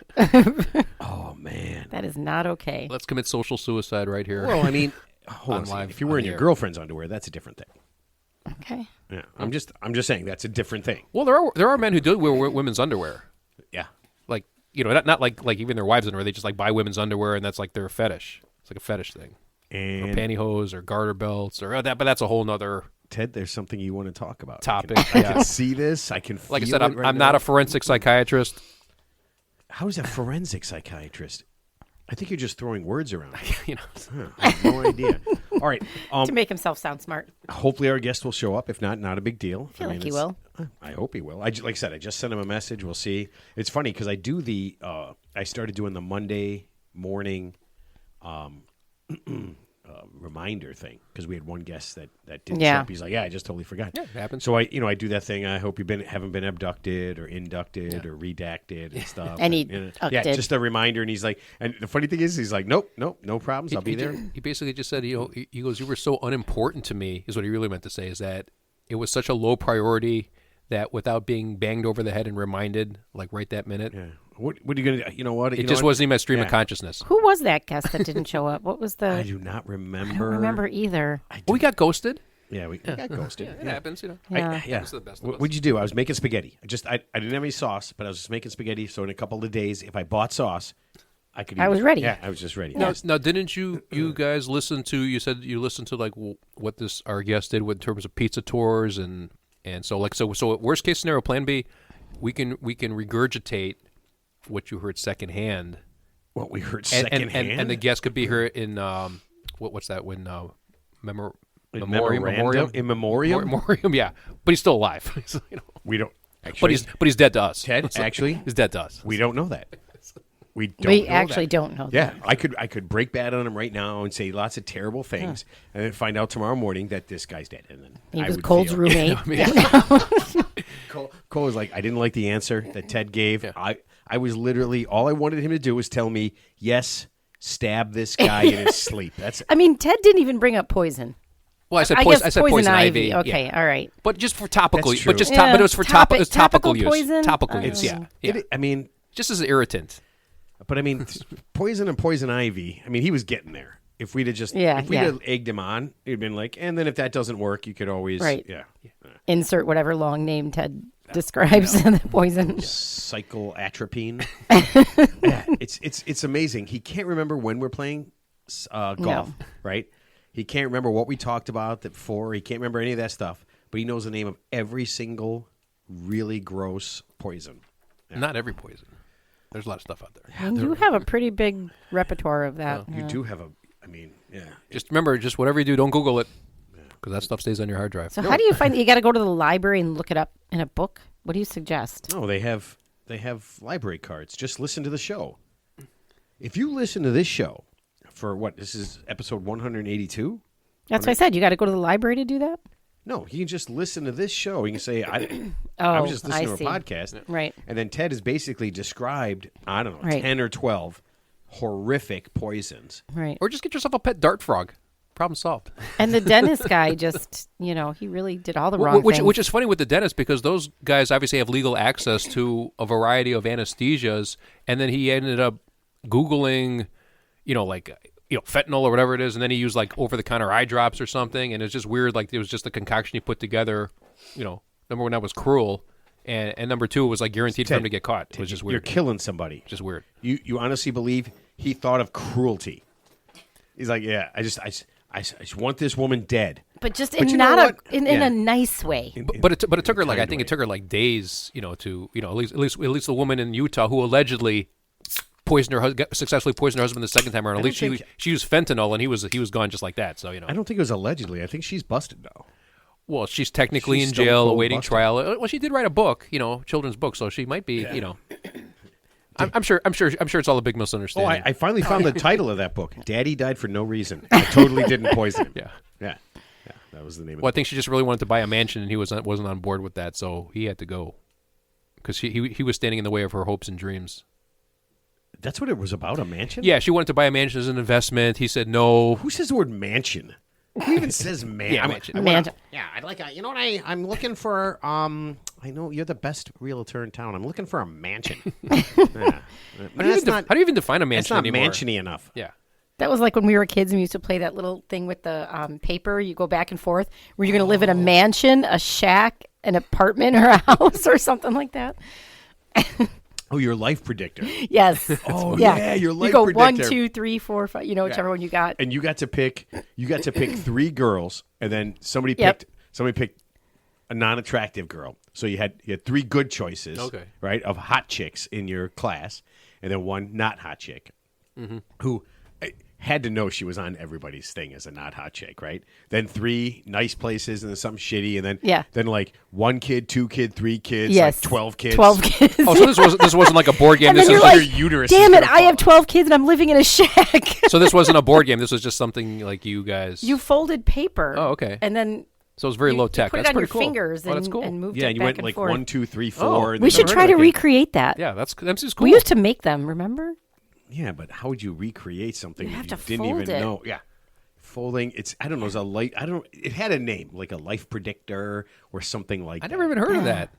Oh man, that is not okay. Let's commit social suicide right here. Well, I mean, if you're wearing your girlfriend's underwear, that's a different thing. Okay. Yeah, I'm just saying that's a different thing. Well, there are men who do wear women's underwear. Yeah. Like, not like even their wives' underwear. They just buy women's underwear, and that's like their fetish. It's like a fetish thing. And or pantyhose or garter belts or that, but that's a whole nother. Ted, there's something you want to talk about. Topic. I can see this. I can feel like I said, I'm not a forensic psychiatrist. How's a forensic psychiatrist? I think you're just throwing words around. I have no idea. All right. To make himself sound smart. Hopefully our guest will show up. If not a big deal. I feel like he will. I hope he will. Like I said, I just sent him a message. We'll see. It's funny because I do I started doing the Monday morning reminder thing because we had one guest that didn't show up. He's like, I just totally forgot. Yeah, it happens. So I do that thing. I hope you haven't been abducted or inducted or redacted and stuff. And just a reminder. And he's like, and the funny thing is, he's like, nope, no problems. I'll be there. He basically just said, he goes, you were so unimportant to me, is what he really meant to say, is that it was such a low priority that without being banged over the head and reminded, like right that minute. Yeah. What are you going to do? You know what? It just wasn't even a stream of consciousness. Who was that guest that didn't show up? What was the... I do not remember. I don't remember either. We got ghosted. Yeah, we got ghosted. It happens, Yeah. Happens to the best of us. What'd you do? I was making spaghetti. I didn't have any sauce, but I was just making spaghetti. So in a couple of days, if I bought sauce, I could. I was ready. Yeah, I was just ready. Now, didn't you guys listen to? You said you listened to like what our guest did in terms of pizza tours and so worst case scenario, Plan B, we can regurgitate what you heard secondhand. What we heard secondhand, and the guest could be here in what's that when memoriam. In memoriam, yeah, but he's still alive. So, we don't. Actually, but he's dead to us. Ted, actually, he's dead to us. We don't know that. We actually don't know that. Yeah, I could break bad on him right now and say lots of terrible things, and then find out tomorrow morning that this guy's dead. And then he was Cole's roommate. Cole was like, I didn't like the answer that Ted gave. Yeah. I was literally all I wanted him to do was tell me, yes, stab this guy in his sleep. I mean, Ted didn't even bring up poison. Well, I said poison ivy. Okay, all right. But just for topical, That's true. but it was for topical use. Poison? Topical use. Yeah. I mean, just as an irritant. But I mean, poison and poison ivy. I mean, he was getting there. If we'd have just had egged him on, he'd been like, and then if that doesn't work, you could always insert whatever long name Ted describes the poison. Cycloatropine. It's amazing. He can't remember when we're playing golf, right? He can't remember what we talked about before. He can't remember any of that stuff, but he knows the name of every single really gross poison. Yeah. Not every poison. There's a lot of stuff out there. And you have a pretty big repertoire of that. You do have Just remember, just whatever you do, don't Google it, because that stuff stays on your hard drive. So how do you find? You got to go to the library and look it up in a book. What do you suggest? No, they have library cards. Just listen to the show. If you listen to this show for what? This is episode 182. That's what I said. You got to go to the library to do that. No, you can just listen to this show. You can say, I was just listening to a podcast. Right. And then Ted has basically described, 10 or 12 horrific poisons. Right. Or just get yourself a pet dart frog. Problem solved. And the dentist guy just, he really did all the wrong things. Which is funny with the dentist, because those guys obviously have legal access to a variety of anesthesias. And then he ended up Googling, fentanyl or whatever it is, and then he used like over-the-counter eye drops or something, and it's just weird. Like it was just a concoction he put together. Number one, that was cruel, and number two, it was like guaranteed for him to get caught. It was just weird. You're killing somebody. Just weird. You honestly believe he thought of cruelty? He's like, yeah, I just want this woman dead. But just in a nice way. But it took her I think it took her like days, to at least the woman in Utah who allegedly successfully poisoned her husband the second time around. At least she used fentanyl, and he was gone just like that. So I don't think it was allegedly. I think she's busted now. Well, she's technically in jail awaiting trial. Well, she did write a book, children's book, so she might be, I'm sure it's all a big misunderstanding. I finally found the title of that book. Daddy died for no reason. I totally didn't poison him. Yeah. That was the name. Well, I think she just really wanted to buy a mansion, and he wasn't on board with that, so he had to go because he was standing in the way of her hopes and dreams. That's what it was about, a mansion? Yeah, she wanted to buy a mansion as an investment. He said no. Who says the word mansion? Who even says mansion? Mansion. I'd like a, I'm looking for, I know you're the best realtor in town. I'm looking for a mansion. How do you even define a mansion It's not anymore? mansion-y enough. Yeah. That was like when we were kids and we used to play that little thing with the paper. You go back and forth. Were you going to live in a mansion, a shack, an apartment, or a house or something like that? Oh, your life predictor. Yes. Oh, yeah, your life predictor. You go 1, 2, 3, 4, 5, whichever one you got. And you got to pick 3 girls, and then somebody picked a non-attractive girl. So you had 3 good choices, right, of hot chicks in your class. and then one not hot chick, who had to know she was on everybody's thing as a not hot chick, right? Then 3 nice places, and then something shitty, and then like 1 kid, 2 kid, 3 kids, like 12 kids. 12 kids. Oh, so this wasn't like a board game. And This then is you're like, like, your uterus. damn it, I have 12 kids and I'm living in a shack. so this wasn't a board game. This was just something like you guys. You folded paper. Oh, okay. And then So it's very low tech. put it That's on your pretty cool. fingers that's cool. and moved Yeah, it and you back went and like forth. 1, 2, 3, 4. Oh. and We then should try to like recreate that. Yeah, that's just cool. We used to make them, remember? Yeah, but how would you recreate something You have that to you didn't fold even it. know? Yeah. Folding, it's I don't know, it had a name, like a life predictor or something like I that. never even heard of that.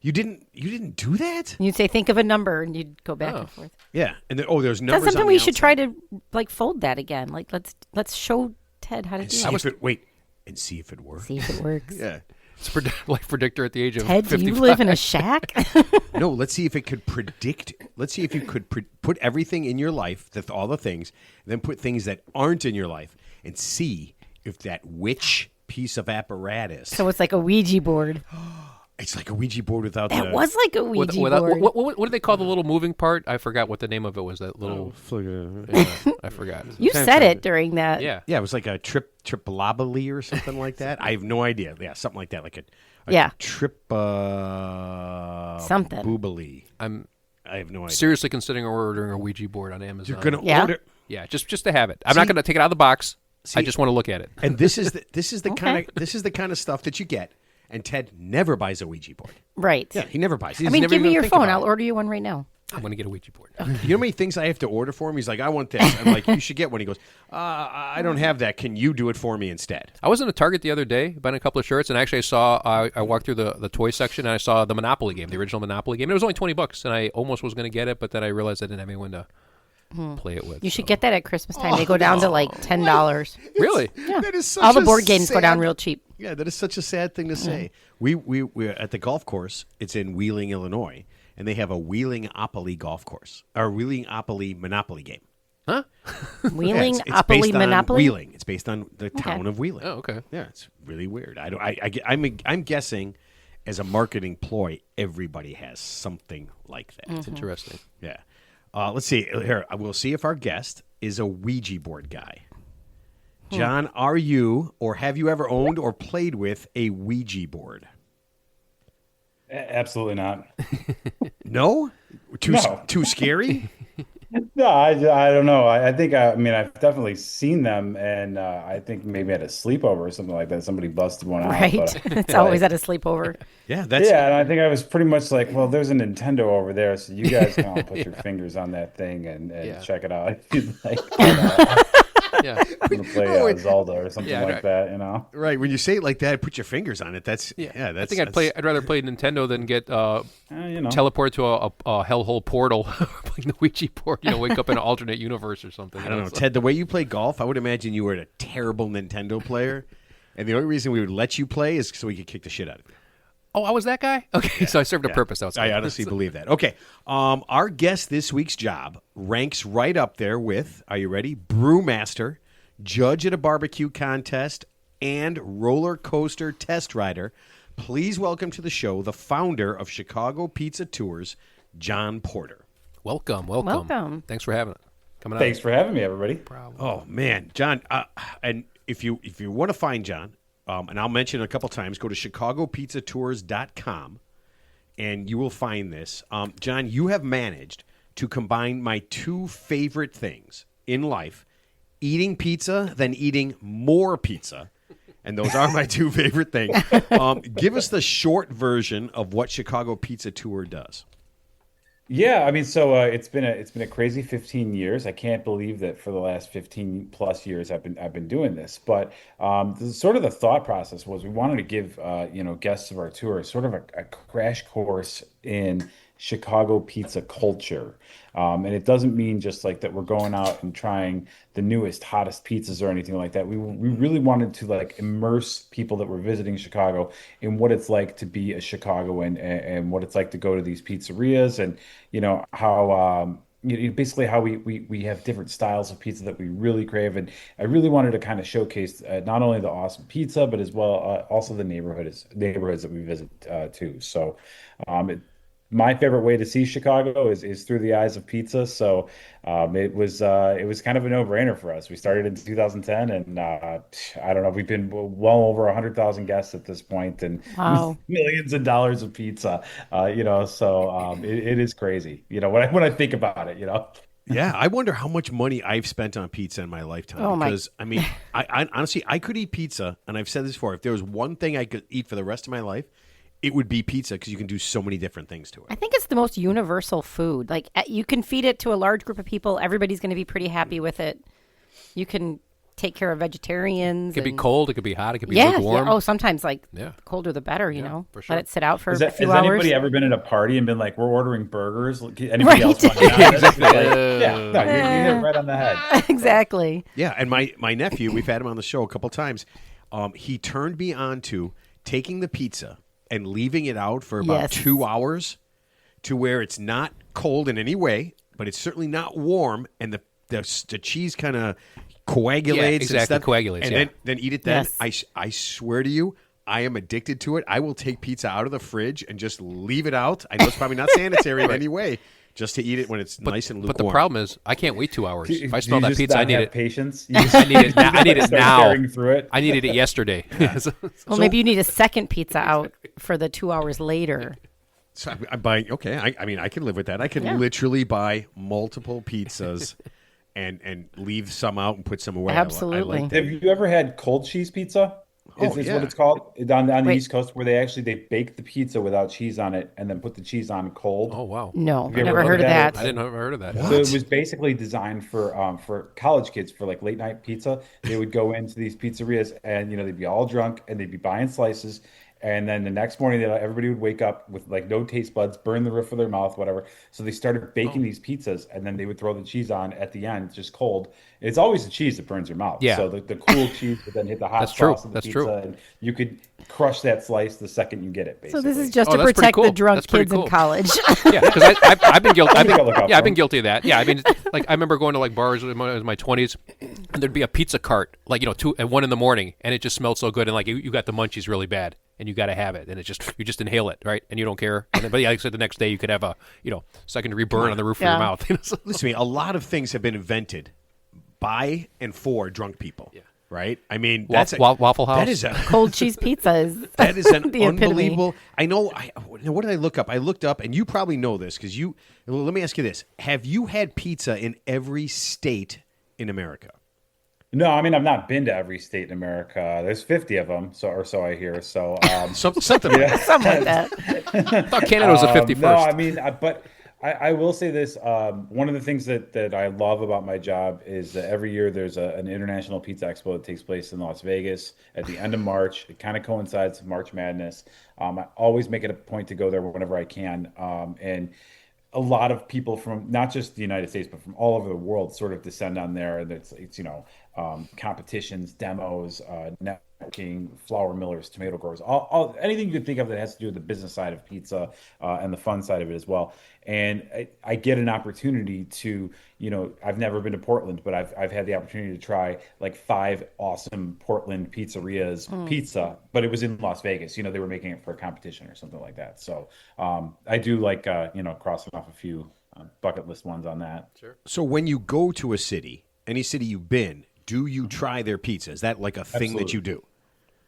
You didn't do that? You'd say, think of a number, and you'd go back and forth. Yeah. And then there's That's numbers something on we the should outside. try to like fold that again. Like let's show Ted how to do See it. and see if it works. See if it works. Yeah. It's life predictor at the age of Ted, do 55. you live in a shack? No, let's see if it could predict. Let's see if you could put everything in your life, all the things, and then put things that aren't in your life, and see if that witch piece of apparatus. So it's like a Ouija board. It's like a Ouija board without That the. was like a Ouija Without- board. what do they call the little moving part? I forgot what the name of it was. That little. I forgot. You said it during that. Yeah. Yeah, it was like a triplobily or something like that. I have no idea. Yeah, something like that, like a Yeah. something boobily. I have no idea. Seriously considering ordering a Ouija board on Amazon. You're gonna Yeah. order. Yeah, just to have it. I'm not going to take it out of the box. I just want to look at it. And this is the Okay. kind of stuff that you get. And Ted never buys a Ouija board. Right. Yeah, he never buys. He's I mean, never give me even your think phone. about I'll it. order you one right now. I'm going to get a Ouija board. You know how many things I have to order for him? He's like, I want this. I'm like, you should get one. He goes, I don't have that. Can you do it for me instead? I was in a Target the other day buying a couple of shirts, and actually I walked through the toy section, and I saw the Monopoly game, the original Monopoly game. And it was only $20, and I almost was going to get it, but then I realized I didn't have anyone to play it with. You should get that at Christmas time. They go down to like $10. Really? Yeah. That is such All the a board games go down sad- real cheap. Yeah, that is such a sad thing to say. We're at the golf course. It's in Wheeling, Illinois, and they have a Wheeling-opoly golf course, or Wheeling-opoly Monopoly game. Huh? Wheeling, it's Opoly, based on Monopoly. Wheeling. It's based on the town of Wheeling. Oh, okay. Yeah, it's really weird. I'm guessing, as a marketing ploy, everybody has something like that. It's interesting. Yeah. Let's see. Here, we'll see if our guest is a Ouija board guy. John, are you or have you ever owned or played with a Ouija board? Absolutely not. No? No. Too scary? No, I don't know. I think I mean I've definitely seen them, and I think maybe at a sleepover or something like that, somebody busted one out. Right. But, It's always at a sleepover. Yeah, that's yeah, and I think I was pretty much like, well, there's a Nintendo over there, so you guys can all put your fingers on that thing and check it out if you'd like. Yeah. I'm gonna play Zelda or something Yeah, like right. that, you know. right. When you say it like that, put your fingers on it. That's I that's think I'd rather play Nintendo than get You know. teleport to a hellhole portal playing the Ouija board. Wake up in an alternate universe or something. I don't know, Ted. The way you play golf, I would imagine you were a terrible Nintendo player, and the only reason we would let you play is so we could kick the shit out of you. Oh, I was that guy? Okay, so I served a purpose. That was I good. honestly believe that. Okay, our guest this week's job ranks right up there with, are you ready? Brewmaster, judge at a barbecue contest, and roller coaster test rider. Please welcome to the show the founder of Chicago Pizza Tours, Jon Porter. Welcome. Welcome. Thanks for having it. Coming Thanks for having me, everybody. Oh man, John, and if you want to find John, and I'll mention it a couple times, go to chicagopizzatours.com and you will find this. John, you have managed to combine my two favorite things in life, eating pizza than eating more pizza. And those are my two favorite things. Give us the short version of what Chicago Pizza Tour does. Yeah, I mean, so it's been a crazy 15 years. I can't believe that for the last 15 plus years I've been doing this. But sort of the thought process was we wanted to give guests of our tour sort of a crash course in Chicago pizza culture. And it doesn't mean just like that we're going out and trying the newest, hottest pizzas or anything like that. We really wanted to like immerse people that were visiting Chicago in what it's like to be a Chicagoan and what it's like to go to these pizzerias and, how basically how we have different styles of pizza that we really crave. And I really wanted to kind of showcase not only the awesome pizza, but as well also the neighborhoods that we visit too. So my favorite way to see Chicago is through the eyes of pizza. So it was kind of a no-brainer for us. We started in 2010, and I don't know, we've been well over 100,000 guests at this point, and Wow. millions of dollars of pizza. So it is crazy. When I think about it. Yeah, I wonder how much money I've spent on pizza in my lifetime. Oh, my- Because I mean, I honestly I could eat pizza, and I've said this before. If there was one thing I could eat for the rest of my life, it would be pizza because you can do so many different things to I it. think it's the most universal food. Like you can feed it to a large group of people. Everybody's going to be pretty happy with it. You can take care of vegetarians. It could be and- could it could be hot, it could be Yeah, lukewarm. Oh, sometimes like Yeah. the colder the better. You know, for sure. let it sit out for Has a few has hours. anybody ever been at a party and been like, "We're ordering burgers"? Anybody Right. else want that? Exactly. Like, yeah, no, you hit it right on the head. Exactly. Yeah, and my nephew, we've had him on the show a couple times. He turned me on to taking the pizza and leaving it out for about Yes. 2 hours, to where it's not cold in any way, but it's certainly not warm, and the cheese kind of coagulates. Yeah, and exactly, stuff, coagulates, and yeah. then eat it. Then Yes. I swear to you, I am addicted to it. I will take pizza out of the fridge and just leave it out. I know it's probably not sanitary in any way, just to eat it when it's nice and lukewarm. But the problem is, I can't wait 2 hours. If I Do smell you that just pizza, I not need have it. Patience. I need it. I need it Start now. staring through it. I needed it yesterday. Well, maybe you need a second pizza out for the 2 hours later. So I'm buying. Okay, I mean, I can live with that. I can Yeah. literally buy multiple pizzas and leave some out and put some away. I Absolutely. like that. Have you ever had cold cheese pizza? Is yeah. what it's called on the Wait. East Coast, where they bake the pizza without cheese on it and then put the cheese on cold. Oh wow! No, Have you never ever heard of heard that. I didn't ever heard of that. So it was basically designed for college kids, for like late night pizza. They would go into these pizzerias and they'd be all drunk and they'd be buying slices. And then the next morning, everybody would wake up with like no taste buds, burn the roof of their mouth, whatever. So they started baking these pizzas, and then they would throw the cheese on at the end, just cold. It's always the cheese that burns your mouth. Yeah. So the cool cheese would then hit the hot That's true. sauce of the That's pizza, true. and you could crush that slice the second you get it. So Basically. this is just Oh, to that's pretty protect cool. the drunk That's pretty kids in cool. college. Yeah, because I've been guilty. I think I'll look out for I've been them. guilty of that. Yeah, I mean, like I remember going to like bars in my 20s, and there'd be a pizza cart, like 2 at 1 in the morning, and it just smelled so good, and like you got the munchies really bad, and you got to have it, and you just inhale it, right, and you don't care. And then, but yeah, like I said, the next day you could have a second-degree burn on the roof of Yeah. your mouth. Listen to me. A lot of things have been invented by and for drunk people. Yeah. Right. I mean, that's Waffle House. That is a Cold cheese pizza is that is an the epitome. unbelievable. I know. What did I look up? I looked up, and you probably know this because you. Well, let me ask you this: have you had pizza in every state in America? No, I mean, I've not been to every state in America. There's 50 of them, or so I hear. So Something like that. Something like that. I thought Canada was the 51st. No, I mean, but I will say this. One of the things that I love about my job is that every year there's an international pizza expo that takes place in Las Vegas at the end of March. It kind of coincides with March Madness. I always make it a point to go there whenever I can. And a lot of people from not just the United States, but from all over the world sort of descend on there. And it's competitions, demos, networking, flour millers, tomato growers, all anything you can think of that has to do with the business side of pizza and the fun side of it as well. And I get an opportunity to, I've never been to Portland, but I've had the opportunity to try like 5 awesome Portland pizzerias pizza, but it was in Las Vegas. They were making it for a competition or something like that. So I do like, crossing off a few bucket list ones on that. Sure. So when you go to a city, any city you've been, do you try their pizza? Is that like a thing that you do?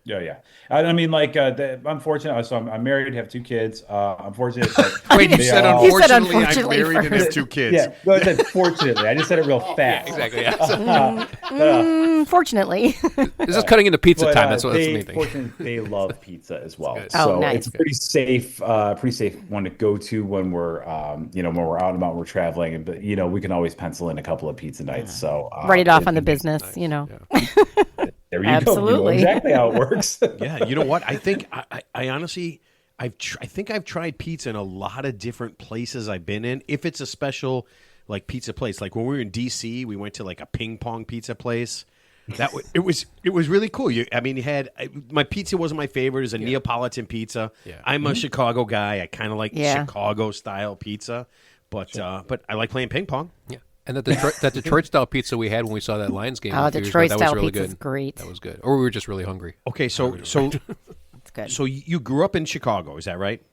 Yeah. I mean, like, I'm fortunate. So I'm married, have 2 kids. I'm fortunate. Like, Wait, you they said all- You said unfortunately, I'm unfortunately married and have first. 2 kids. Yeah, but I said fortunately. I just said it real fast. Exactly. Yeah. Fortunately. This is cutting into pizza But, time. That's the they, main thing. fortunately, they love pizza as well. good. So Oh, nice. it's a pretty safe one to go to when we're, when we're out and about, we're traveling. But we can always pencil in a couple of pizza nights. So Write it off on the business, There you go. You know Absolutely. exactly how it works. Yeah, you know what? I think I honestly, I think I've tried pizza in a lot of different places I've been in. If it's a special like pizza place, like when we were in DC, we went to like a ping pong pizza place. It was really cool. You had my pizza wasn't my favorite. It was a Neapolitan pizza. Yeah. I'm a Chicago guy. I kind of like Yeah. Chicago style pizza, but I like playing ping pong. Yeah. And that Detroit style pizza we had when we saw that Lions game. Oh, a few years Detroit ago, that was style really pizza's good. great. That was good. Or we were just really hungry. Okay, so It's good. so you grew up in Chicago, is that right?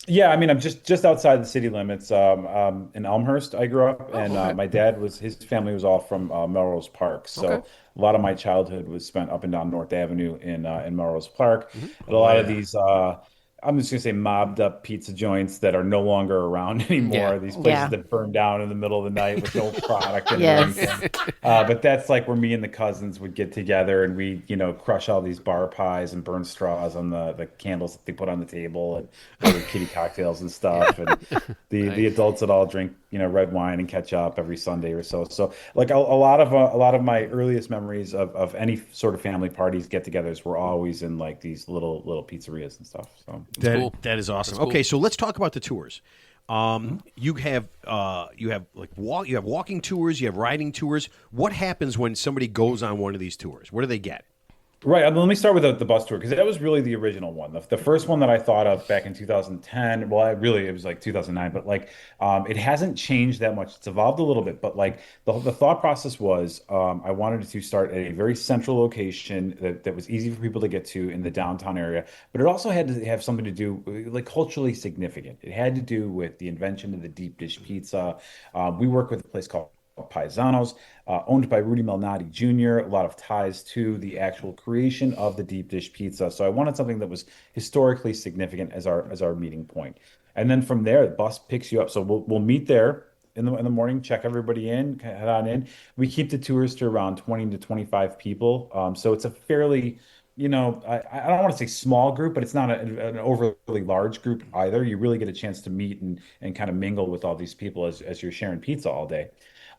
Yeah, I mean, I'm just outside the city limits. In Elmhurst, I grew up, Oh, and okay. my dad was his family was all from Melrose Park. Okay. So a lot of my childhood was spent up and down North Avenue in Melrose Park. Hmm. And a Oh lot of yeah. these, I'm just gonna say, mobbed up pizza joints that are no longer around Yeah. anymore. These places Yeah. that burned down in the middle of the night with no product in it or Yes. anything. But that's like where me and the cousins would get together and we, crush all these bar pies and burn straws on the candles that they put on the table and order kitty cocktails and stuff. And the Nice. adults would all drink, red wine and catch up every Sunday or so. So like a lot of my earliest memories of any sort of family parties, get-togethers were always in like these little pizzerias and stuff. So That's cool. That is awesome. That's cool. Okay, so let's talk about the tours. Mhm. You have you have walking tours, you have riding tours. What happens when somebody goes on one of these tours? What do they get? Right. Let me start with the bus tour because that was really the original one. The first one that I thought of back in 2010, well, it was like 2009, but like it hasn't changed that much. It's evolved a little bit, but like the thought process was I wanted to start at a very central location that was easy for people to get to in the downtown area, but it also had to have something to do like culturally significant. It had to do with the invention of the deep dish pizza. We work with a place called Paisanos, owned by Rudy Malnati Jr., a lot of ties to the actual creation of the deep dish pizza. So I wanted something that was historically significant as our meeting point. And then from there, the bus picks you up. So we'll meet there in the morning, check everybody in, head on in. We keep the tours to around 20 to 25 people. So it's a fairly, I don't want to say small group, but it's not an overly large group either. You really get a chance to meet and kind of mingle with all these people as you're sharing pizza all day.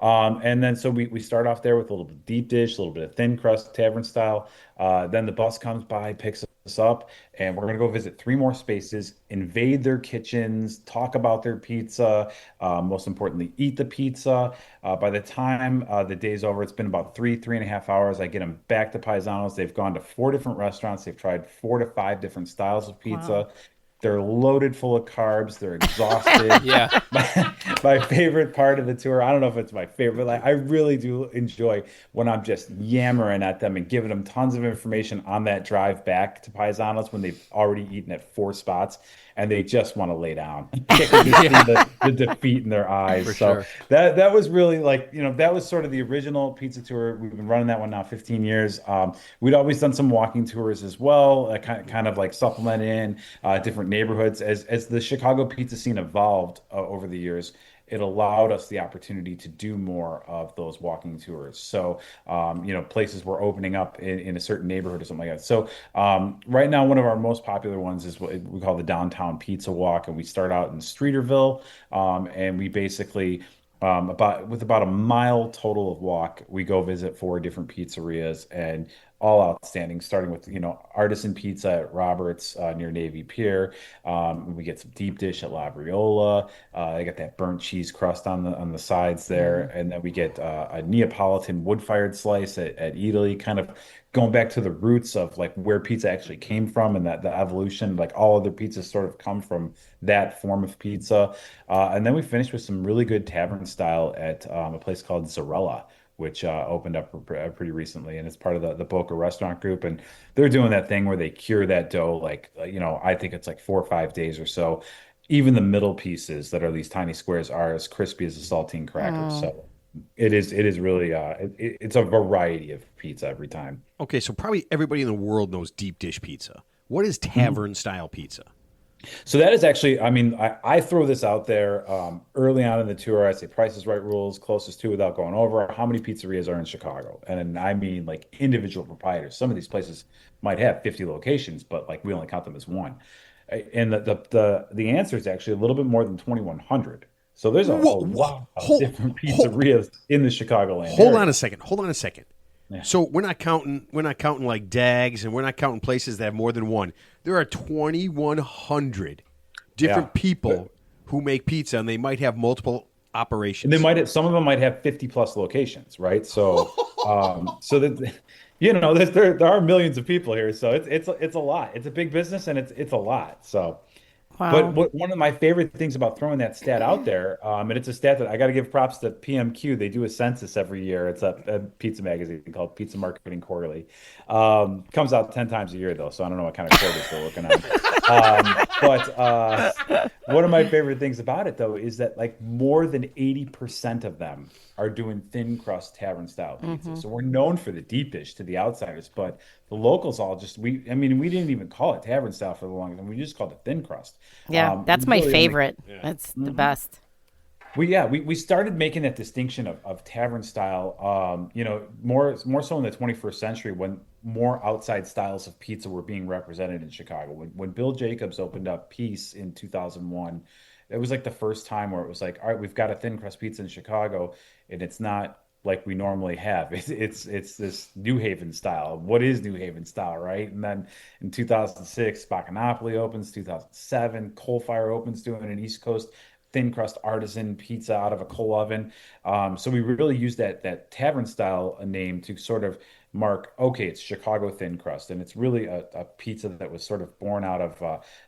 And then so we start off there with a little bit of deep dish, a little bit of thin crust, tavern style. Then the bus comes by, picks us up, and we're gonna go visit three more spaces, invade their kitchens, talk about their pizza, most importantly, eat the pizza. By the time the day's over, it's been about 3.5 hours. I get them back to Paisanos. They've gone to four different restaurants. They've tried 4 to 5 different styles of Wow. pizza. They're loaded full of carbs. They're exhausted. Yeah. My favorite part of the tour, I don't know if it's my favorite, like I really do enjoy when I'm just yammering at them and giving them tons of information on that drive back to Paisanos when they've already eaten at 4 spots and they just want to lay down. You can just see Yeah. the defeat in their For eyes. So sure. that was really like, that was sort of the original pizza tour. We've been running that one now 15 years. We'd always done some walking tours as well, kind of like supplement in different neighborhoods. As the Chicago pizza scene evolved over the years, it allowed us the opportunity to do more of those walking tours. So, places were opening up in a certain neighborhood or something like that. So, right now, one of our most popular ones is what we call the Downtown Pizza Walk, and we start out in Streeterville, and we basically about a mile total of walk, we go visit four different pizzerias and all outstanding, starting with, artisan pizza at Roberts near Navy Pier. We get some deep dish at La Briola. They got that burnt cheese crust on the sides there. Mm. And then we get a Neapolitan wood-fired slice at Italy, kind of going back to the roots of like where pizza actually came from and that the evolution, like all other pizzas sort of come from that form of pizza. And then we finished with some really good tavern style at a place called Zarella, which opened up pretty recently, and it's part of the Boca Restaurant Group. And they're doing that thing where they cure that dough, like I think it's like 4 or 5 days or so. Even the middle pieces that are these tiny squares are as crispy as a saltine cracker. Oh. So it is really it's a variety of pizza every time. Okay, so probably everybody in the world knows deep dish pizza. What is Mhm. tavern style pizza? So that is actually, I mean, I throw this out there early on in the tour. I say Price is Right rules, closest to without going over. How many pizzerias are in Chicago? And I mean like individual proprietors. Some of these places might have 50 locations, but like we only count them as one. And the answer is actually a little bit more than 2,100. So there's a lot of different Hold, pizzerias in the Chicagoland hold on a area. second. Hold on a second. Yeah. So we're not counting like Dags, and we're not counting places that have more than one. There are 2,100 Yeah. different people who make pizza, and they might have multiple And they operations. might have, some of them might have 50 plus locations, right? So that there are millions of people here, so it's a lot. It's a big business and it's a lot. So But Wow. one of my favorite things about throwing that stat out there, and it's a stat that I got to give props to PMQ. They do a census every year. It's a pizza magazine called Pizza Marketing Quarterly. Comes out 10 times a year, though, so I don't know what kind of quarters they're working on. But one of my favorite things about it, though, is that like more than 80% of them are doing thin crust tavern style pizza. Hmm. So we're known for the deep dish to the outsiders, but the locals all just I mean, we didn't even call it tavern style for the longest time. We just called it thin crust. Yeah, We that's my really only favorite. That's the best. we started making that distinction of tavern style, more so in the 21st century when more outside styles of pizza were being represented in Chicago. When Bill Jacobs opened up Peace in 2001, it was like the first time where it was like, all right, we've got a thin crust pizza in Chicago, and it's not like we normally have. It's this New Haven style. What is New Haven style, right? And then in 2006, Spaccanapoli opens. 2007, Coal Fire opens doing an East Coast thin crust artisan pizza out of a coal oven. So we really use that tavern style name to sort of mark, okay, it's Chicago thin crust, and it's really a pizza that was sort of born out of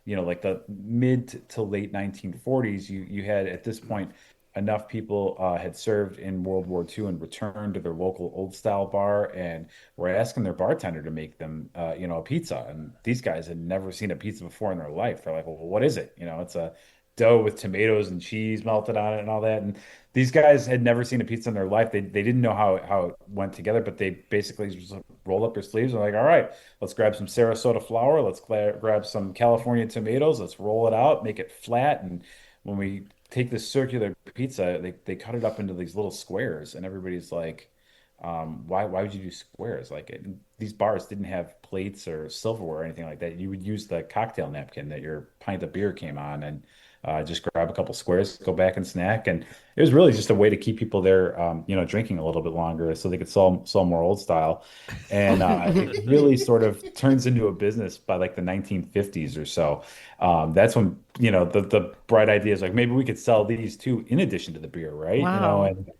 like the mid to late 1940s. You had at this point enough people had served in World War II and returned to their local old style bar and were asking their bartender to make them, a pizza. And these guys had never seen a pizza before in their life. They're like, well, what is it? It's a dough with tomatoes and cheese melted on it and all that. And these guys had never seen a pizza in their life. They didn't know how it went together, but they basically just roll up their sleeves and like, all right, let's grab some Sarasota flour. Let's grab some California tomatoes. Let's roll it out, make it flat. And when we take this circular pizza, they cut it up into these little squares, and everybody's like, why would you do squares? Like these bars didn't have plates or silverware or anything like that. You would use the cocktail napkin that your pint of beer came on, and just grab a couple squares, go back and snack. And it was really just a way to keep people there, drinking a little bit longer so they could sell more old style. And it really sort of turns into a business by like the 1950s or so. That's when, the bright idea is like, maybe we could sell these too in addition to the beer, right? Wow. And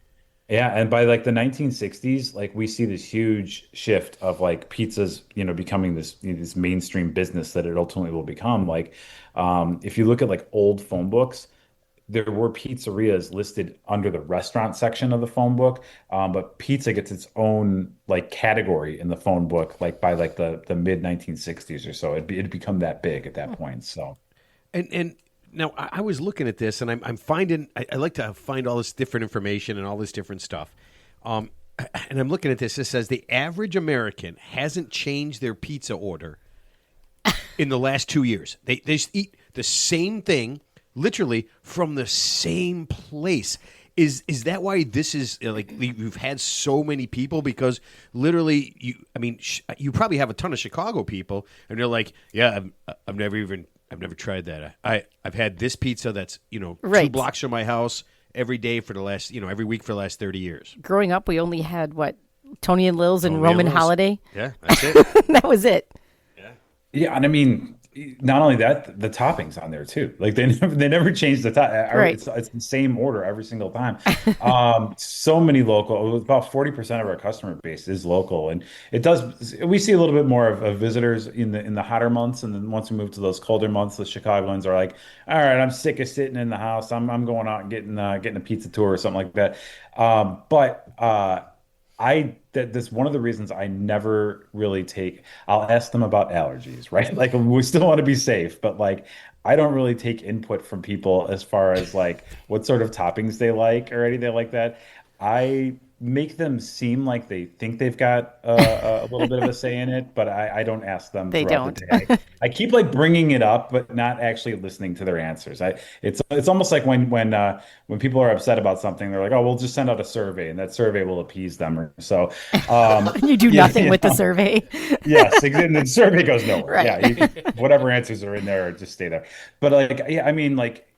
yeah, and by like the 1960s, like we see this huge shift of like pizzas, becoming this mainstream business that it ultimately will become. Like, if you look at like old phone books, there were pizzerias listed under the restaurant section of the phone book, but pizza gets its own like category in the phone book, like by like the mid 1960s or so. It'd become that big at that point. So. And now I was looking at this, and I'm finding I like to find all this different information and all this different stuff. And I'm looking at this. It says the average American hasn't changed their pizza order in the last 2 years. They just eat the same thing, literally from the same place. Is that why this is like you've had so many people? Because literally, you probably have a ton of Chicago people, and they're like, yeah, I've never tried that. I've had this pizza that's 2 blocks from my house every day for the last every week for the last 30 years. Growing up, we only had Tony and Lil's and Roman Holiday. Yeah, that's it. That was it. Yeah, and I mean, not only that, the toppings on there too. Like they never changed the top. Right. It's the same order every single time. So many local. About 40% of our customer base is local, and it does. We see a little bit more of visitors in the hotter months, and then once we move to those colder months, the Chicagoans are like, all right, I'm sick of sitting in the house. I'm going out and getting a pizza tour or something like that. That's one of the reasons I never really I'll ask them about allergies, right? Like we still want to be safe, but like I don't really take input from people as far as like what sort of toppings they like or anything like that. I make them seem like they think they've got a little bit of a say in it, but I don't ask them They throughout don't. the day. I keep like bringing it up, but not actually listening to their answers. It's almost like when people are upset about something, they're like, oh, we'll just send out a survey, and that survey will appease them. Or so You do yeah, nothing with the survey. yes, and the survey goes nowhere. Right. Whatever answers are in there, just stay there. But like, yeah, I mean, like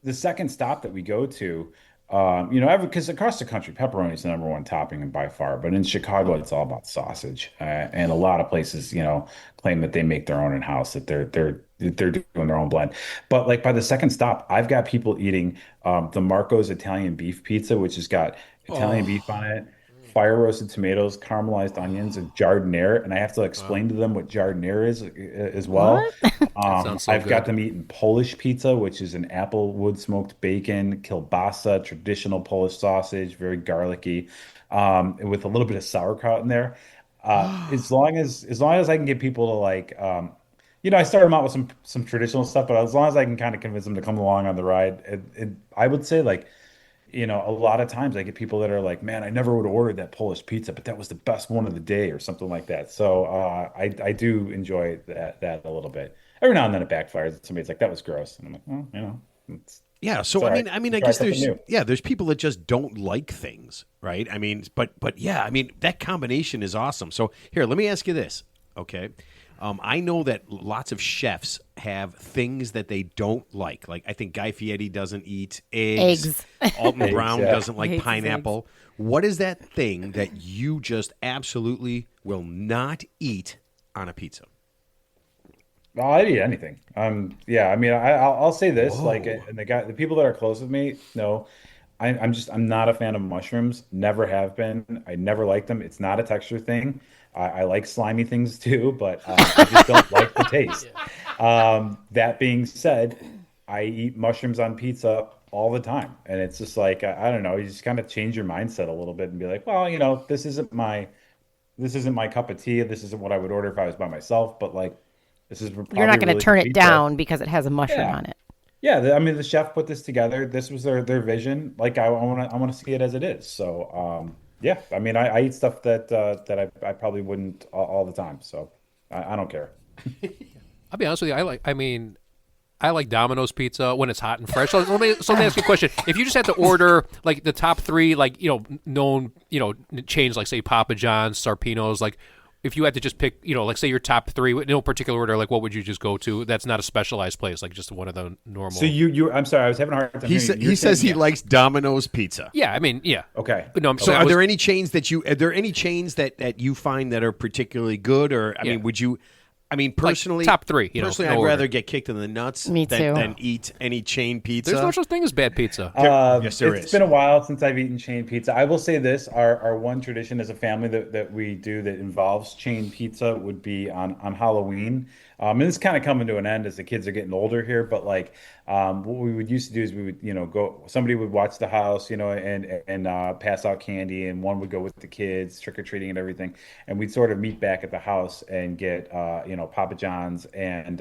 the second stop that we go to, because across the country, pepperoni is the number one topping and by far. But in Chicago, it's all about sausage, and a lot of places, claim that they make their own in house, that they're doing their own blend. But like by the second stop, I've got people eating the Marco's Italian beef pizza, which has got Italian beef on it, fire roasted tomatoes, caramelized onions, and giardiniera, and I have to explain to them what giardiniera is as well. What? That sounds so I've got good. them eating Polish pizza, which is an apple wood smoked bacon, kielbasa, traditional Polish sausage, very garlicky, with a little bit of sauerkraut in there. As long as I can get people to like, I started them out with some traditional stuff, but as long as I can kind of convince them to come along on the ride, I would say like, a lot of times I get people that are like, man, I never would have ordered that Polish pizza, but that was the best one of the day or something like that. So I do enjoy that a little bit. Every now and then it backfires. Somebody's like, that was gross. And I'm like, well, Yeah, it's so all right. I Try guess something new. there's people that just don't like things, right? I mean, but yeah, I mean that combination is awesome. So here, let me ask you this, okay? I know that lots of chefs have things that they don't like. Like I think Guy Fieri doesn't eat eggs. Alton Eggs, Brown yeah. doesn't like Hates his pineapple. What is that thing that you just absolutely will not eat on a pizza? Well, I'd eat anything. Yeah. I mean, I'll say this, like, Whoa. and the people that are close with me know, I'm not a fan of mushrooms. Never have been. I never liked them. It's not a texture thing. I like slimy things too, but I just don't like the taste. That being said, I eat mushrooms on pizza all the time, and it's just like I don't know. You just kind of change your mindset a little bit and be like, well, this isn't my cup of tea. This isn't what I would order if I was by myself, but like. This is You're not probably going to really turn good it pizza. down because it has a mushroom Yeah, on it. yeah. I mean, the chef put this together. This was their vision. Like I want to see it as it is. So yeah. I mean, I eat stuff that I probably wouldn't all the time. So I don't care. I'll be honest with you. I like Domino's pizza when it's hot and fresh. So let me ask you a question. If you just had to order like the top three, like known chains, like say Papa John's, Sarpino's, like if you had to just pick, like say your top three, in no particular order, like what would you just go to? That's not a specialized place, like just one of the normal. So I'm sorry, I was having a hard time hearing you. He says he Yeah. likes Domino's pizza. Yeah, I mean, yeah. Okay. No, I'm So saying are there any chains that you find that are particularly good, or I Yeah. mean, would you? I mean, personally, top three, Personally, no I'd order. rather get kicked in the nuts Me too. than eat any chain pizza. There's no such thing as bad pizza. Yes, there It's is. been a while since I've eaten chain pizza. I will say this: our one tradition as a family that we do that involves chain pizza would be on Halloween. And it's kind of coming to an end as the kids are getting older here. But like, what we would used to do is we would, go. Somebody would watch the house, and pass out candy, and one would go with the kids trick or treating and everything, and we'd sort of meet back at the house and get, Papa John's and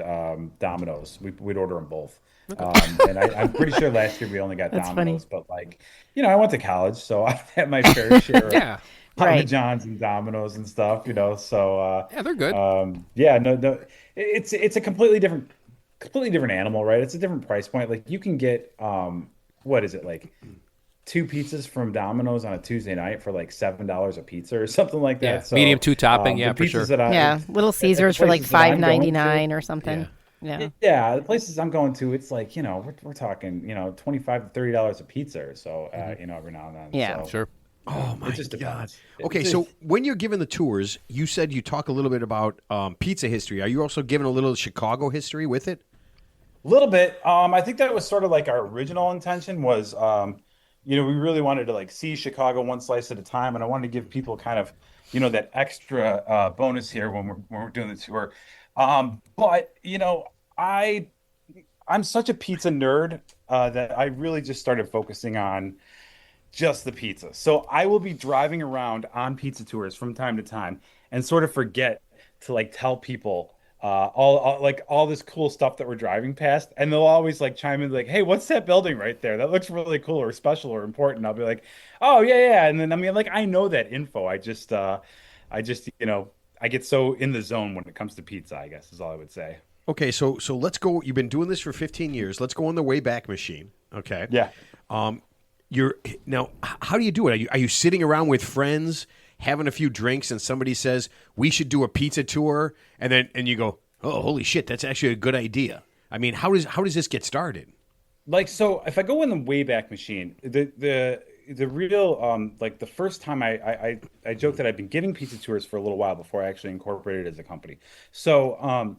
Domino's. We'd order them both. And I'm pretty sure last year we only got That's Domino's, funny. but like, I went to college, so I had my fair share of Yeah. Papa Right. John's and Domino's and stuff, So Yeah, they're good. yeah, no, it's a completely different animal, right? It's a different price point. Like you can get what is it like? Two pizzas from Domino's on a Tuesday night for like $7 a pizza or something like that. Yeah, So, medium two topping, yeah, the for sure. pizzas that Yeah, Little at the Caesars for like places that I'm going to, $5.99 or something. Yeah. yeah, the places I'm going to, it's like, we're talking, $25 to $30 a pizza or so, every now and then. Yeah. So Sure. Oh my it just God. depends. Okay, so when you're giving the tours, you said you talk a little bit about pizza history. Are you also giving a little Chicago history with it? A little bit. I think that was sort of like our original intention was, we really wanted to like see Chicago one slice at a time, and I wanted to give people kind of, that extra bonus here when we're doing the tour. But I'm such a pizza nerd that I really just started focusing on just the pizza. So I will be driving around on pizza tours from time to time and sort of forget to like tell people all this cool stuff that we're driving past, and they'll always like chime in like, "Hey, what's that building right there? That looks really cool or special or important." I'll be like, "Oh yeah, yeah," and then I mean like I know that info. I get so in the zone when it comes to pizza, I guess is all I would say. Okay, so let's go. You've been doing this for 15 years. Let's go on the Wayback Machine. Okay. Yeah. You're now. How do you do it? Are you sitting around with friends, having a few drinks, and somebody says we should do a pizza tour, and you go, oh, holy shit, that's actually a good idea. I mean, how does this get started? Like so, if I go in the Wayback Machine, the real like the first time I joke that I've been giving pizza tours for a little while before I actually incorporated it as a company. So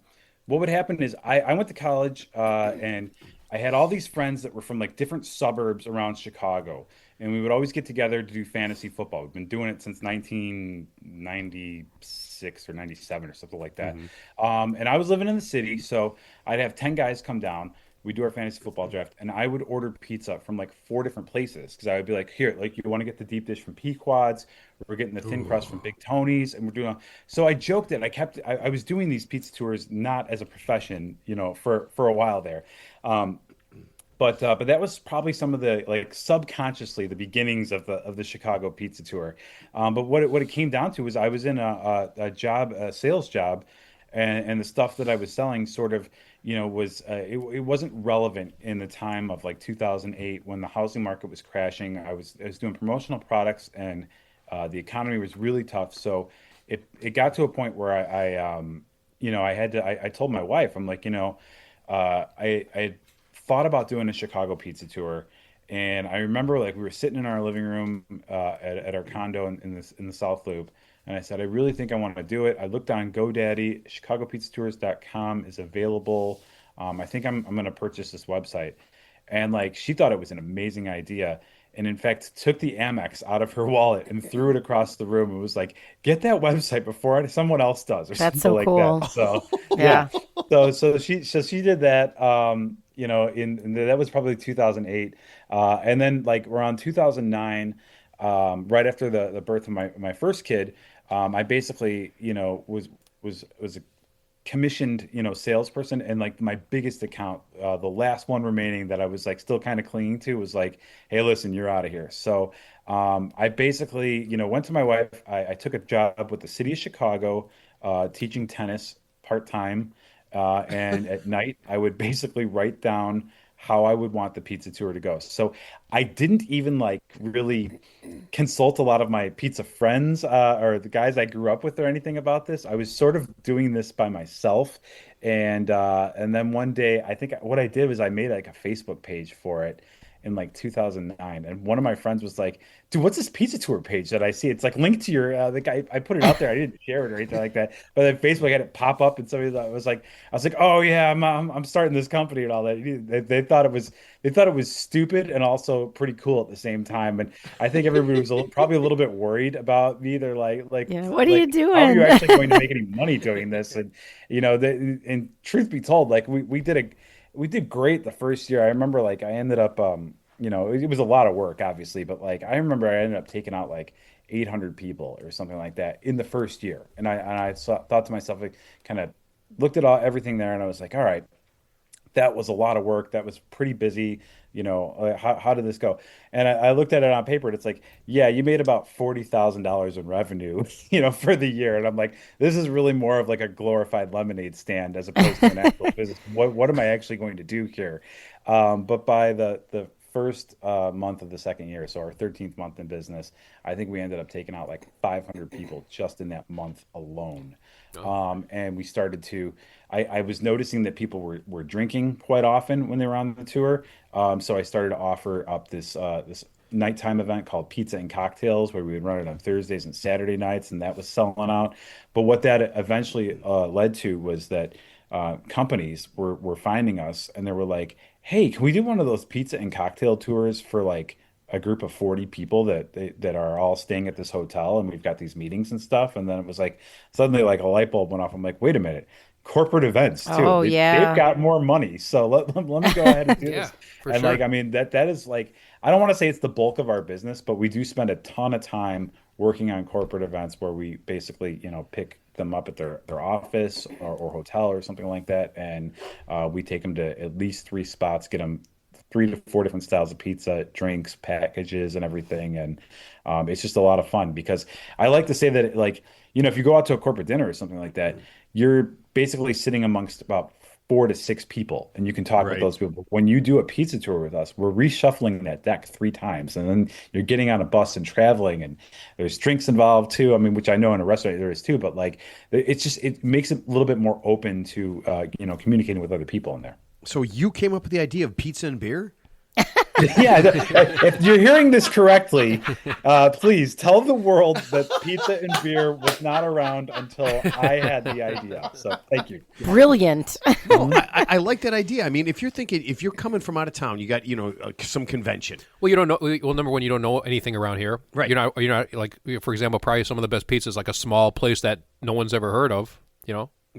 what would happen is I went to college and I had all these friends that were from like different suburbs around Chicago, and we would always get together to do fantasy football. We've been doing it since 1996 or 97 or something like that. And I was living in the city, so I'd have 10 guys come down. We do our fantasy football draft, and I would order pizza from like 4 different places because I would be like, here, like you want to get the deep dish from Pequod's, we're getting the thin crust from Big Tony's, and we're doing. So I joked that I was doing these pizza tours not as a profession, for a while there. Um, but that was probably some of the like subconsciously the beginnings of the Chicago pizza tour. But what it came down to was I was in a sales job, and the stuff that I was selling sort of was it wasn't relevant in the time of like 2008 when the housing market was crashing. I was doing promotional products, and the economy was really tough. So it got to a point where I told my wife, I'm like, I thought about doing a Chicago pizza tour, and I remember like we were sitting in our living room at our condo in the South Loop, and I said, I really think I want to do it. I looked on GoDaddy, ChicagoPizzaTours.com is available. I think I'm going to purchase this website, and like she thought it was an amazing idea. And in fact, took the Amex out of her wallet and threw it across the room and was like, "Get that website before someone else does," or That's something so like cool. that. So Yeah. yeah, so she did that. In that was probably 2008, and then like around 2009, right after the birth of my first kid, I basically was a commissioned salesperson, and like my biggest account, the last one remaining that I was like still kind of clinging to was like, hey, listen, you're out of here. So I basically went to my wife. I took a job with the city of Chicago, teaching tennis part-time, and at night I would basically write down how I would want the pizza tour to go. So I didn't even like really consult a lot of my pizza friends, or the guys I grew up with or anything about this. I was sort of doing this by myself. And then one day, I think what I did was I made like a Facebook page for it in like 2009. And one of my friends was like, dude, what's this pizza tour page that I see? It's like linked to your, the guy, I put it out there. I didn't share it or anything like that. But then Facebook had it pop up, and somebody I was like, oh yeah, I'm starting this company and all that. They thought it was stupid and also pretty cool at the same time. And I think everybody was probably a little bit worried about me. They're Yeah. What are you how are you doing? actually going to make any money doing this? And and truth be told, like we did great the first year. I remember like I ended up it was a lot of work obviously, but like I remember I ended up taking out like 800 people or something like that in the first year. And thought to myself, like, kind of looked at everything there, and I was like, all right, that was a lot of work. That was pretty busy. How did this go? And I looked at it on paper, and it's like, yeah, you made about $40,000 in revenue, for the year. And I'm like, this is really more of like a glorified lemonade stand as opposed to an actual business. What am I actually going to do here? But by the first month of the second year, so our 13th month in business, I think we ended up taking out like 500 people just in that month alone. And we started to, I was noticing that people were drinking quite often when they were on the tour. So I started to offer up this nighttime event called Pizza and Cocktails, where we would run it on Thursdays and Saturday nights, and that was selling out. But what that eventually led to was that companies were finding us, and they were like, "Hey, can we do one of those pizza and cocktail tours for like a group of 40 people that are all staying at this hotel, and we've got these meetings and stuff?" And then it was like suddenly like a light bulb went off. I'm like, "Wait a minute. Corporate events too. Oh, They've yeah. got more money. So let me go ahead and do Yeah, this." for And sure. like, I mean, that is like, I don't want to say it's the bulk of our business, but we do spend a ton of time working on corporate events where we basically, pick them up at their office or hotel or something like that. And we take them to at least three spots, get them 3 to 4 different styles of pizza, drinks, packages, and everything. And it's just a lot of fun because I like to say that, like, if you go out to a corporate dinner or something like that, you're basically sitting amongst about 4 to 6 people, and you can talk with Right. those people. But when you do a pizza tour with us, we're reshuffling that deck 3 times, and then you're getting on a bus and traveling, and there's drinks involved too. I mean, which I know in a restaurant there is too, but like, it makes it a little bit more open to communicating with other people in there. So you came up with the idea of pizza and beer? Yeah, if you're hearing this correctly, please tell the world that pizza and beer was not around until I had the idea. So thank you. Brilliant. I like that idea. I mean, if you're coming from out of town, you got some convention. Well, you don't know. Well, number one, you don't know anything around here. Right. You're not like, for example, probably some of the best pizzas, like a small place that no one's ever heard of.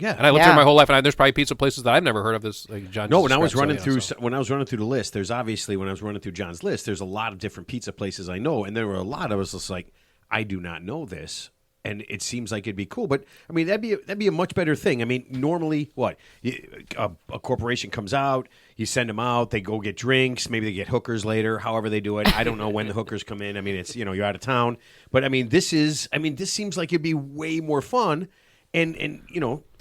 Yeah, and I lived here my whole life, and there's probably pizza places that I've never heard of. This, like John. No, when I was running through the list, there's obviously when I was running through John's list, there's a lot of different pizza places I know, and there were a lot I was just like, I do not know this, and it seems like it'd be cool. But I mean, that'd be a much better thing. I mean, normally, a corporation comes out, you send them out, they go get drinks, maybe they get hookers later, however they do it. I don't know when the hookers come in. I mean, it's you're out of town, but I mean, this seems like it'd be way more fun, and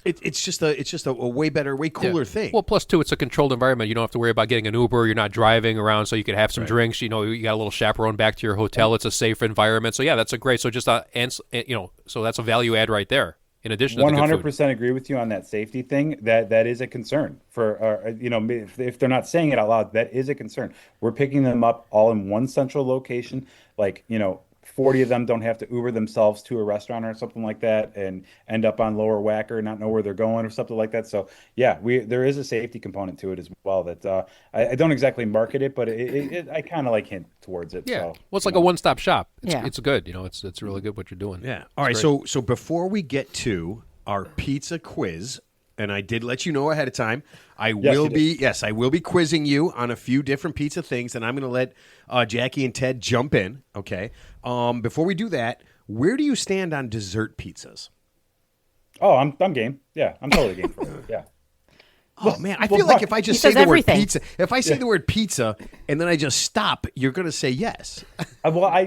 It's just a way better, way cooler thing. Well, plus too, it's a controlled environment. You don't have to worry about getting an Uber. You're not driving around, so you could have some drinks. You got a little chaperone back to your hotel. It's a safe environment. So yeah, that's a great. So just so that's a value add right there. In addition, to 100% agree with you on that safety thing. That is a concern for if they're not saying it out loud, that is a concern. We're picking them up all in one central location, 40 of them don't have to Uber themselves to a restaurant or something like that and end up on Lower Wacker, not know where they're going or something like that. So yeah, there is a safety component to it as well that I don't exactly market it, but I kind of hint towards it. Yeah, so, well, it's like a one-stop shop. It's good. It's really good what you're doing. Yeah. All right. So before we get to our pizza quiz, and I did let you know ahead of time, I will be quizzing you on a few different pizza things, and I'm going to let Jackie and Ted jump in. Okay. Before we do that, where do you stand on dessert pizzas? Oh, I'm game. Yeah, I'm totally game for it. Yeah. Oh man, I feel like if I just say the word pizza, if I say the word pizza and then I just stop, you're going to say yes. Well, I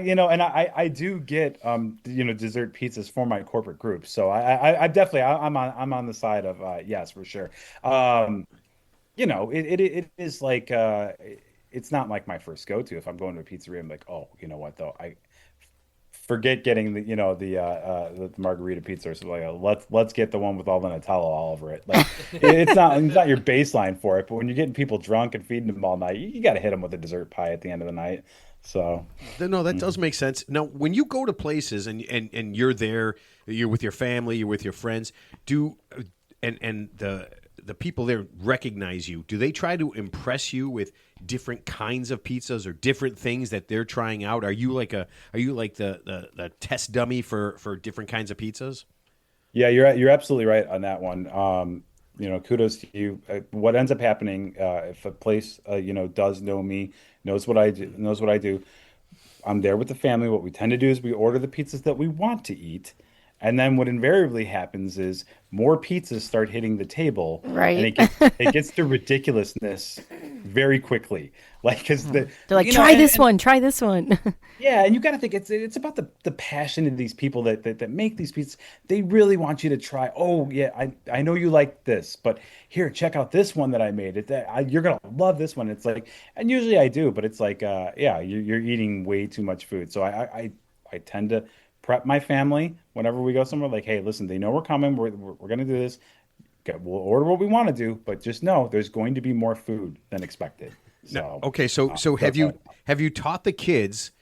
do get dessert pizzas for my corporate group, so I definitely I'm on the side of yes for sure. It is like it's not like my first go to. If I'm going to a pizzeria, I'm like, oh, you know what though, I forget getting the margarita pizza or something like that. Let's get the one with all the Nutella all over it. Like it's not your baseline for it, but when you're getting people drunk and feeding them all night, you got to hit them with a dessert pie at the end of the night. So no, that does make sense. Now, when you go to places and you're there, you're with your family, you're with your friends, and the people there recognize you, do they try to impress you with different kinds of pizzas or different things that they're trying out? Are you like the test dummy for different kinds of pizzas? Yeah, you're absolutely right on that one. Kudos to you. What ends up happening if a place does know me, knows what I do, I'm there with the family. What we tend to do is we order the pizzas that we want to eat. And then what invariably happens is more pizzas start hitting the table, right? And it gets to ridiculousness very quickly. Because they're like, try this one. Yeah, and you got to think it's about the passion of these people that make these pizzas. They really want you to try. Oh yeah, I know you like this, but here, check out this one that I made. You're gonna love this one. It's like, and usually I do, but it's like, you're eating way too much food. So I tend to prep my family whenever we go somewhere, like, hey, listen, they know we're coming. We're going to do this. We'll order what we want to do, but just know there's going to be more food than expected. So, no, okay. So have you taught the kids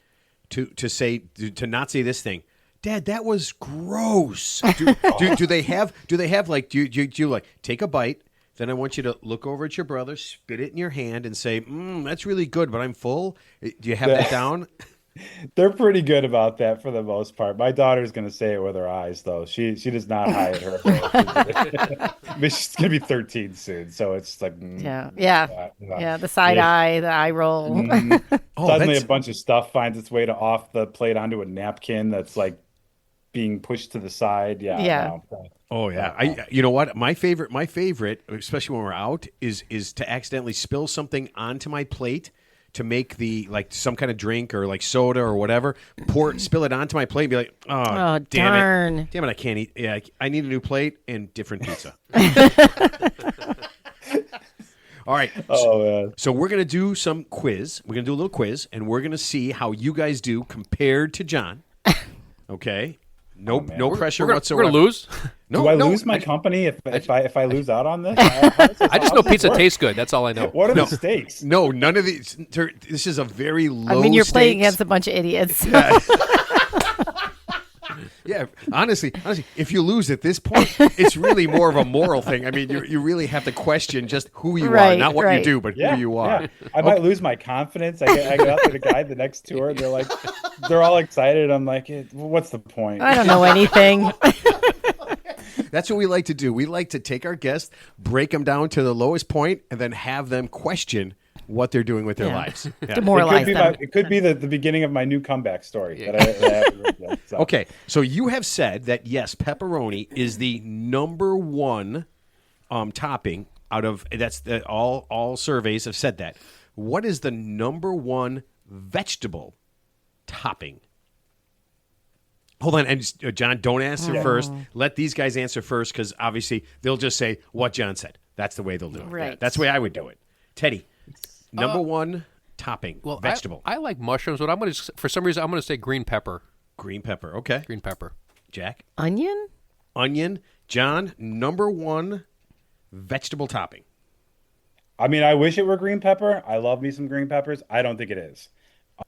to not say this thing? Dad, that was gross. Do they have like, do you like take a bite? Then I want you to look over at your brother, spit it in your hand and say, that's really good, but I'm full. Do you have that down? They're pretty good about that for the most part. My daughter's going to say it with her eyes, though. She does not hide her. She's going to be 13 soon, so it's like the side eye, the eye roll. Suddenly, a bunch of stuff finds its way off the plate onto a napkin that's like being pushed to the side. Yeah. No. Oh yeah. You know what? My favorite, especially when we're out, is to accidentally spill something onto my plate. To make some kind of drink or like soda or whatever, spill it onto my plate and be like, oh damn it, I can't eat. Yeah, I need a new plate and different pizza. All right. So we're going to do some quiz. We're going to do a little quiz, and we're going to see how you guys do compared to John. Okay. No, man. no pressure We're whatsoever. gonna lose. No, Do I no, lose my company if I lose out on this? I I just know pizza tastes good. That's all I know. What are the stakes? No, none of these. This is a very low. I mean, you're playing stakes. against a bunch of idiots. Yeah, honestly, if you lose at this point, it's really more of a moral thing. I mean, you really have to question just who you are, Right, not what you right. do, but who you are. Yeah. I might lose my confidence. I get out there to guide the next tour. They're all excited. I'm like, what's the point? I don't know anything. That's what we like to do. We like to take our guests, break them down to the lowest point, and then have them question what they're doing with their lives. Yeah. Demoralize them. It could be the beginning of my new comeback story that I haven't read yet, so. Okay, so you have said that, yes, pepperoni is the number one topping out of all surveys have said that. What is the number one vegetable topping? Hold on, and John, don't answer first. Let these guys answer first, because obviously they'll just say what John said. That's the way they'll do it. Right. Yeah, that's the way I would do it. Teddy, number one topping, vegetable. I like mushrooms, but for some reason I'm gonna say green pepper. Green pepper, okay. Green pepper. Jack? Onion? Onion. John, number one vegetable topping. I mean, I wish it were green pepper. I love me some green peppers. I don't think it is.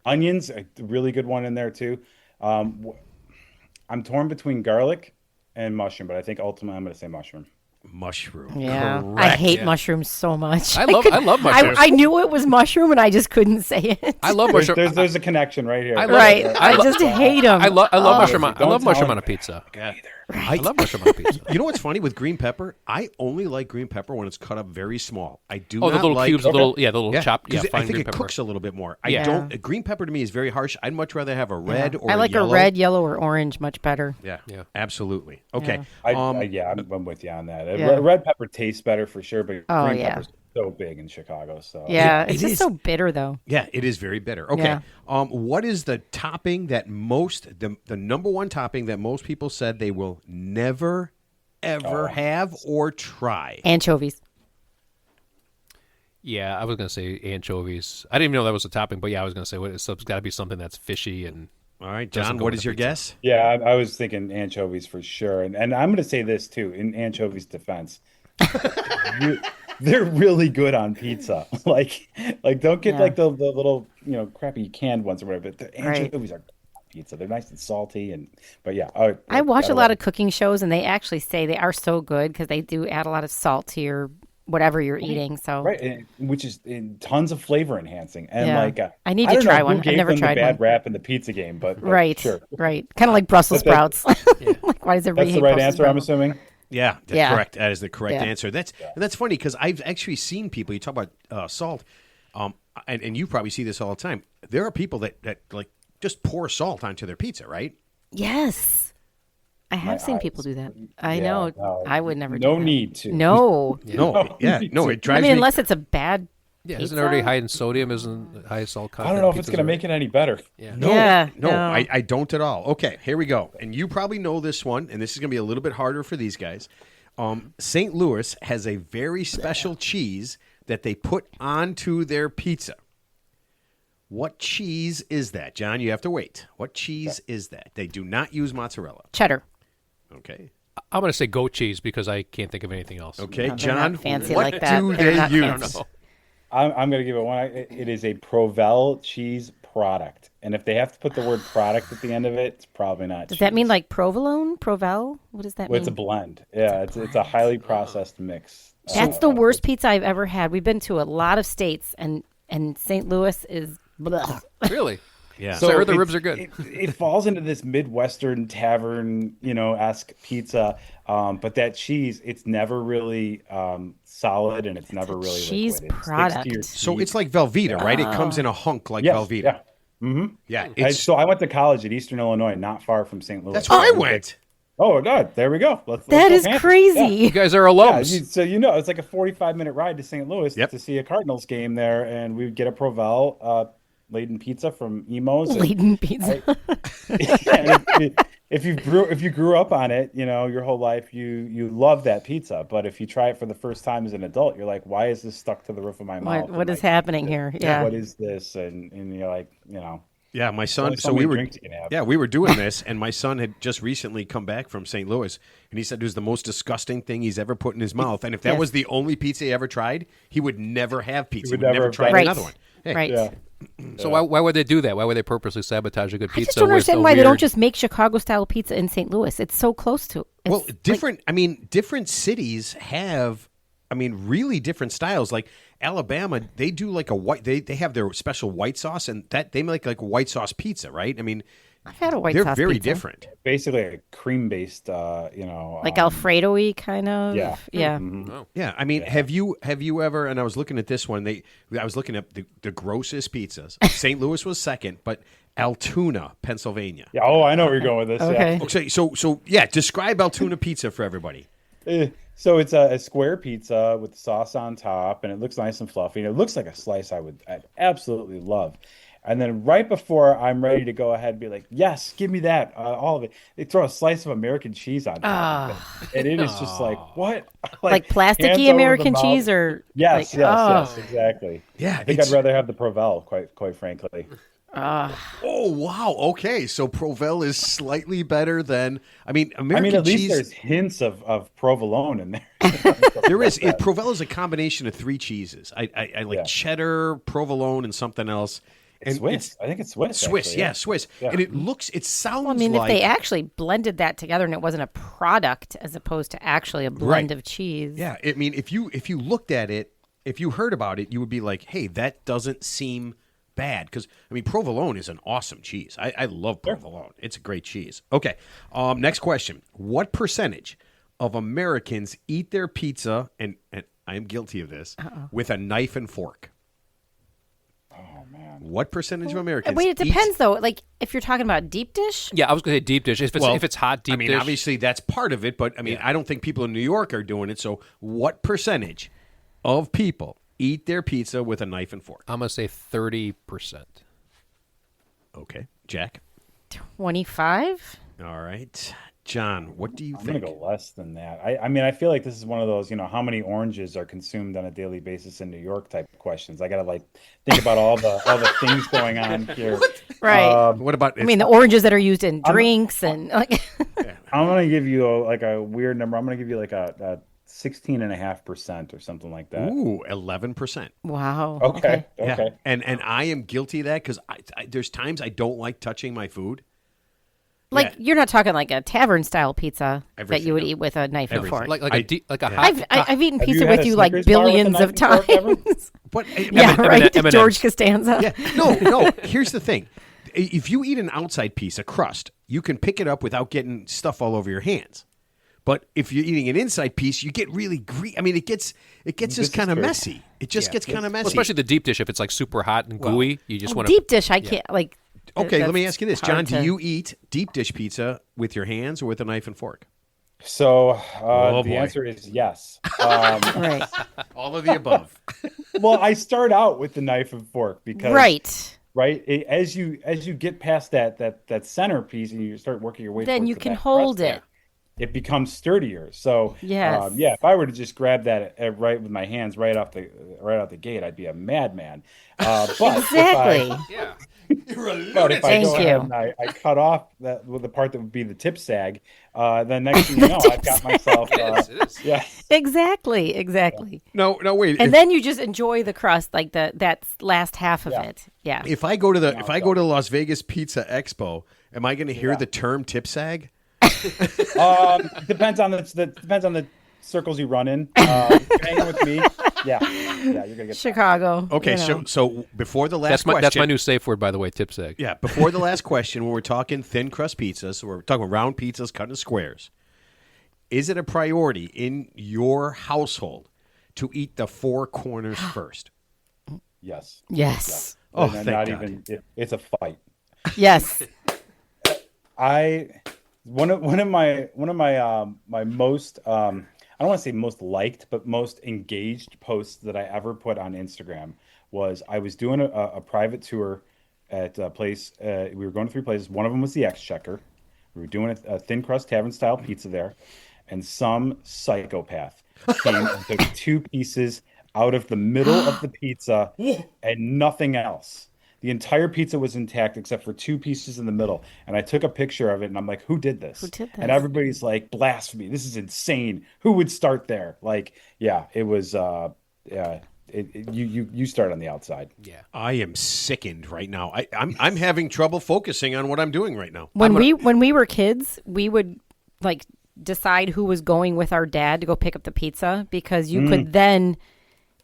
Onions, a really good one in there too. I'm torn between garlic and mushroom, but I think ultimately I'm going to say mushroom. Mushroom. Yeah. Correct. I hate mushrooms so much. I love mushrooms. I knew it was mushroom and I just couldn't say it. I love mushroom. There's a connection right here. Right. I just hate them. I love mushroom. I love Don't mushroom tell on a me. pizza. I I love mushroom on a pizza. You know what's funny with green pepper? I only like green pepper when it's cut up very small. I do Oh, not the little like, cubes, the little chopped, 'cause fine I think green it pepper. cooks a little bit more. I Yeah. don't. Green pepper to me is very harsh. I'd much rather have a red or I like yellow. a red, yellow, or orange much better. Yeah, Yeah. absolutely. Okay. I'm with you on that. Yeah. Red pepper tastes better for sure, but Oh, green yeah. pepper's so big in Chicago. So Yeah, It it's just is. so bitter though. Yeah, it is very bitter. Okay. Yeah. What is the topping that the number one topping that most people said they will never, ever have or try? Anchovies. Yeah, I was gonna say anchovies. I didn't even know that was a topping, but yeah, I was gonna say it's got to be something that's fishy and. All right, Doesn't John, go what with is the your pizza. guess? yeah, I was thinking anchovies for sure, and I'm going to say this too in anchovies' defense. They're really good on pizza. like don't get like the little crappy canned ones or whatever. But the anchovies are good on pizza. They're nice and salty, but yeah. I watch a lot of cooking shows and they actually say they are so good because they do add a lot of salt to your whatever you're eating. So right, which is tons of flavor enhancing, and Yeah. I need to don't know try who one. I've gave never them tried the bad one. rap in the pizza game, but right, sure. right, kind of like Brussels But sprouts. Like, why does everybody That's hate the right Brussels answer, I'm sprouts? assuming. Yeah, that's Yeah. correct. That is the correct Yeah. answer. That's funny because I've actually seen people. You talk about salt, and you probably see this all the time. There are people that like just pour salt onto their pizza, right? Yes, I have seen people do that. I Yeah, know. no, I would never. no do that. need to. No. No, yeah, no. It I drives mean, me. unless it's a bad. Yeah, pizza? isn't it already high in sodium? Isn't high salt content? I don't know if it's going to make it any better. No, Yeah, no, no. I don't at all. Okay, here we go. And you probably know this one, and this is going to be a little bit harder for these guys. St. Louis has a very special cheese that they put onto their pizza. What cheese is that? John, you have to wait. What cheese is that? They do not use mozzarella. Cheddar. Okay. I'm going to say goat cheese because I can't think of anything else. Okay, No, they're John, not fancy what like that. do They're they not use? fancy. I'm going to give it one. It is a Provel cheese product. And if they have to put the word product at the end of it, it's probably not Does that mean cheese. like provolone? Provel? What does that Well, mean? it's a blend. Yeah, it's a highly processed mix. That's the worst pizza I've ever had. We've been to a lot of states, and St. Louis is blah. Really? Yeah. So I heard the it's- ribs are good. It falls into this Midwestern tavern, esque pizza. But that cheese, it's never really solid, and it's never really cheese liquid. It sticks to product. your So teeth. it's like Velveeta, right? It comes in a hunk like Yes, Velveeta. yeah. Yeah, I, it's, so I went to college at Eastern Illinois, not far from St. Louis. that's where I went. Oh, God, there we go. Let's That go is Panthers. crazy. You guys are Yeah, alums. so it's like a 45-minute ride to St. Louis Yep. to see a Cardinals game there, and we would get a Provel laden pizza from Emo's. and- Laden pizza. and if you grew up on it, your whole life, you love that pizza. But if you try it for the first time as an adult, you're like, why is this stuck to the roof of my mouth? What And is like, happening here? Yeah. what is this? And you're like, Yeah, my son. Only So we were, drinks you can have. yeah, we were doing this, and my son had just recently come back from St. Louis, and he said it was the most disgusting thing he's ever put in his mouth. And if that was the only pizza he ever tried, he would never have pizza. He would never try Right. another one. Hey. Right. Yeah. So why would they do that? Why would they purposely sabotage a good I pizza? just don't with understand a why they don't weird- just make Chicago style pizza in St. Louis. It's so close to. Well, different. I mean, different cities have. I mean, really different styles. Like Alabama, they do like a white. They have their special white sauce, and that they make like a white sauce pizza, right? I mean, I've had a white they're sauce very pizza. different. Basically a cream based, Like Alfredo-y kind of. Yeah. Yeah. Oh. Yeah, I mean, have you ever? And I was looking at this one. I was looking at the grossest pizzas. St. Louis was second, but Altoona, Pennsylvania. Yeah. Oh, I know where you're going with this. Okay. Okay, so yeah, describe Altoona pizza for everybody. Yeah. So it's a square pizza with the sauce on top, and it looks nice and fluffy. And it looks like a slice I'd absolutely love. And then right before I'm ready to go ahead and be like, yes, give me that, all of it, they throw a slice of American cheese on top of it. And it is just like, what? Like hands over plasticky the American mouth. cheese or Yes, like, yes, exactly. Yeah, I think I'd rather have the Provel, quite frankly. Oh wow, okay. So Provel is slightly better than. I mean, American at least cheese. there's hints of provolone in there. There is. Provel is a combination of three cheeses. I like cheddar, provolone, and something else. And Swiss. I think it's Swiss. Swiss, actually, yeah, Swiss. Yeah. And it sounds Well, I mean, like. if they actually blended that together and it wasn't a product as opposed to actually a blend of cheese. Yeah, I mean, if you looked at it, if you heard about it, you would be like, hey, that doesn't seem bad. Because, I mean, provolone is an awesome cheese. I love provolone. It's a great cheese. Okay, next question. What percentage of Americans eat their pizza, and I am guilty of this, with a knife and fork? Oh man. What percentage of Americans Wait, it depends though. Like if you're talking about deep dish, Yeah, I was going to say deep dish. If it's hot deep I mean, dish. obviously that's part of it, but I mean, I don't think people in New York are doing it. So, what percentage of people eat their pizza with a knife and fork? I'm going to say 30%. Okay, Jack. 25. All right, John. What do you I'm think? gonna go less than that. I mean, I feel like this is one of those, how many oranges are consumed on a daily basis in New York type of questions. I gotta think about all the things going on here. Right. What about? I mean, the oranges that are used in drinks and like. I'm gonna give you a weird number. I'm gonna give you like a 16.5% or something like that. Ooh, 11%. Wow. Okay. Yeah, Okay. and I am guilty of that because there's times I don't like touching my food. Like you're not talking like a tavern style pizza that Everything, you would no. eat with a knife and Everything. fork. Like a hot. I've eaten Have you pizza had with a you like Snickers bar with a billions knife of and fork ever? times. But Yeah, right. M&Ms. George Costanza. Yeah, no. Here's the thing: if you eat an outside piece, a crust, you can pick it up without getting stuff all over your hands. But if you're eating an inside piece, you get really I mean, it gets just kind of messy. It just gets kind of messy. Well, especially the deep dish. If it's like super hot and gooey, you just want to. Deep dish, I can't like. Okay, let me ask you this, John: hard do to- you eat deep dish pizza with your hands or with a knife and fork? So Oh, the boy. answer is yes. Right. All of the above. Well, I start out with the knife and fork because Right. as you get past that centerpiece and you start working your way, Then towards you the can back hold crust it. It becomes sturdier. So Yes. if I were to just grab that right with my hands right out the gate, I'd be a madman. But Exactly. Yeah. But if I Thank go ahead you. and I cut off the part that would be the tip sag, then next thing you know, I've got myself. It is. Yeah. Exactly. No, wait. And then you just enjoy the crust, like that last half of it. Yeah. If I go to the Las Vegas Pizza Expo, am I going to hear the term tip sag? Depends on the circles you run in. Hanging with me, yeah, you're gonna get Chicago. Okay, you know. so before the last question, That's my new safe word, by the way. Tip sag. Yeah, before the last question, when we're talking thin crust pizzas, so we're talking round pizzas cut into squares. Is it a priority in your household to eat the four corners first? Yes. Yes. Oh, And thank not God. even. It's a fight. Yes. One of my my most I don't want to say most liked, but most engaged posts that I ever put on Instagram was I was doing a private tour at a place. We were going to 3 places. One of them was the Exchequer. We were doing a thin crust tavern style pizza there, and some psychopath came and took 2 pieces out of the middle of the pizza and nothing else. The entire pizza was intact except for two pieces in the middle. And I took a picture of it and I'm like, who did this? Who did this? And everybody's like, blasphemy. This is insane. Who would start there? Like, yeah, it was yeah. You start on the outside. Yeah. I am sickened right now. I'm having trouble focusing on what I'm doing right now. When we were kids, we would like decide who was going with our dad to go pick up the pizza because you could then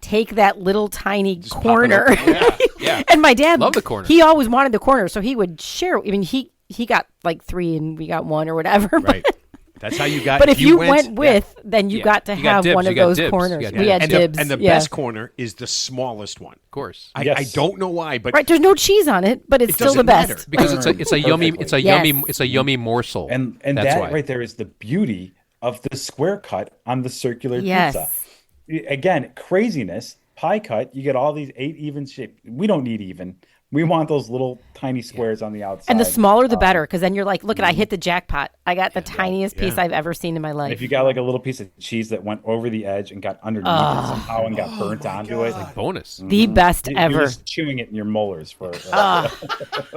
take that little tiny corner. Yeah. And my dad Love the corner. He always wanted the corner, so he would share. I mean, he got like 3 and we got 1 or whatever. Right. That's how you got. But if you went with, then you got to have dibs. one of You got those dibs. corners. You got We had and dibs. the yeah. best corner is the smallest one. Of course. I don't know why, but Right, there's no cheese on it, but it's It still the doesn't best. matter. Because it's a yummy Yes. it's a yummy morsel. And that's that why. right there is the beauty of the square cut on the circular Yes. pizza. Again, craziness, pie cut, you get all these 8 even shapes. We don't need even. We want those little tiny squares on the outside. And the smaller the better, because then you're like, look, I hit the jackpot. I got the tiniest piece I've ever seen in my life. If you got like a little piece of cheese that went over the edge and got underneath it somehow and got burnt onto it, Bonus. The best you're ever. just chewing it in your molars for.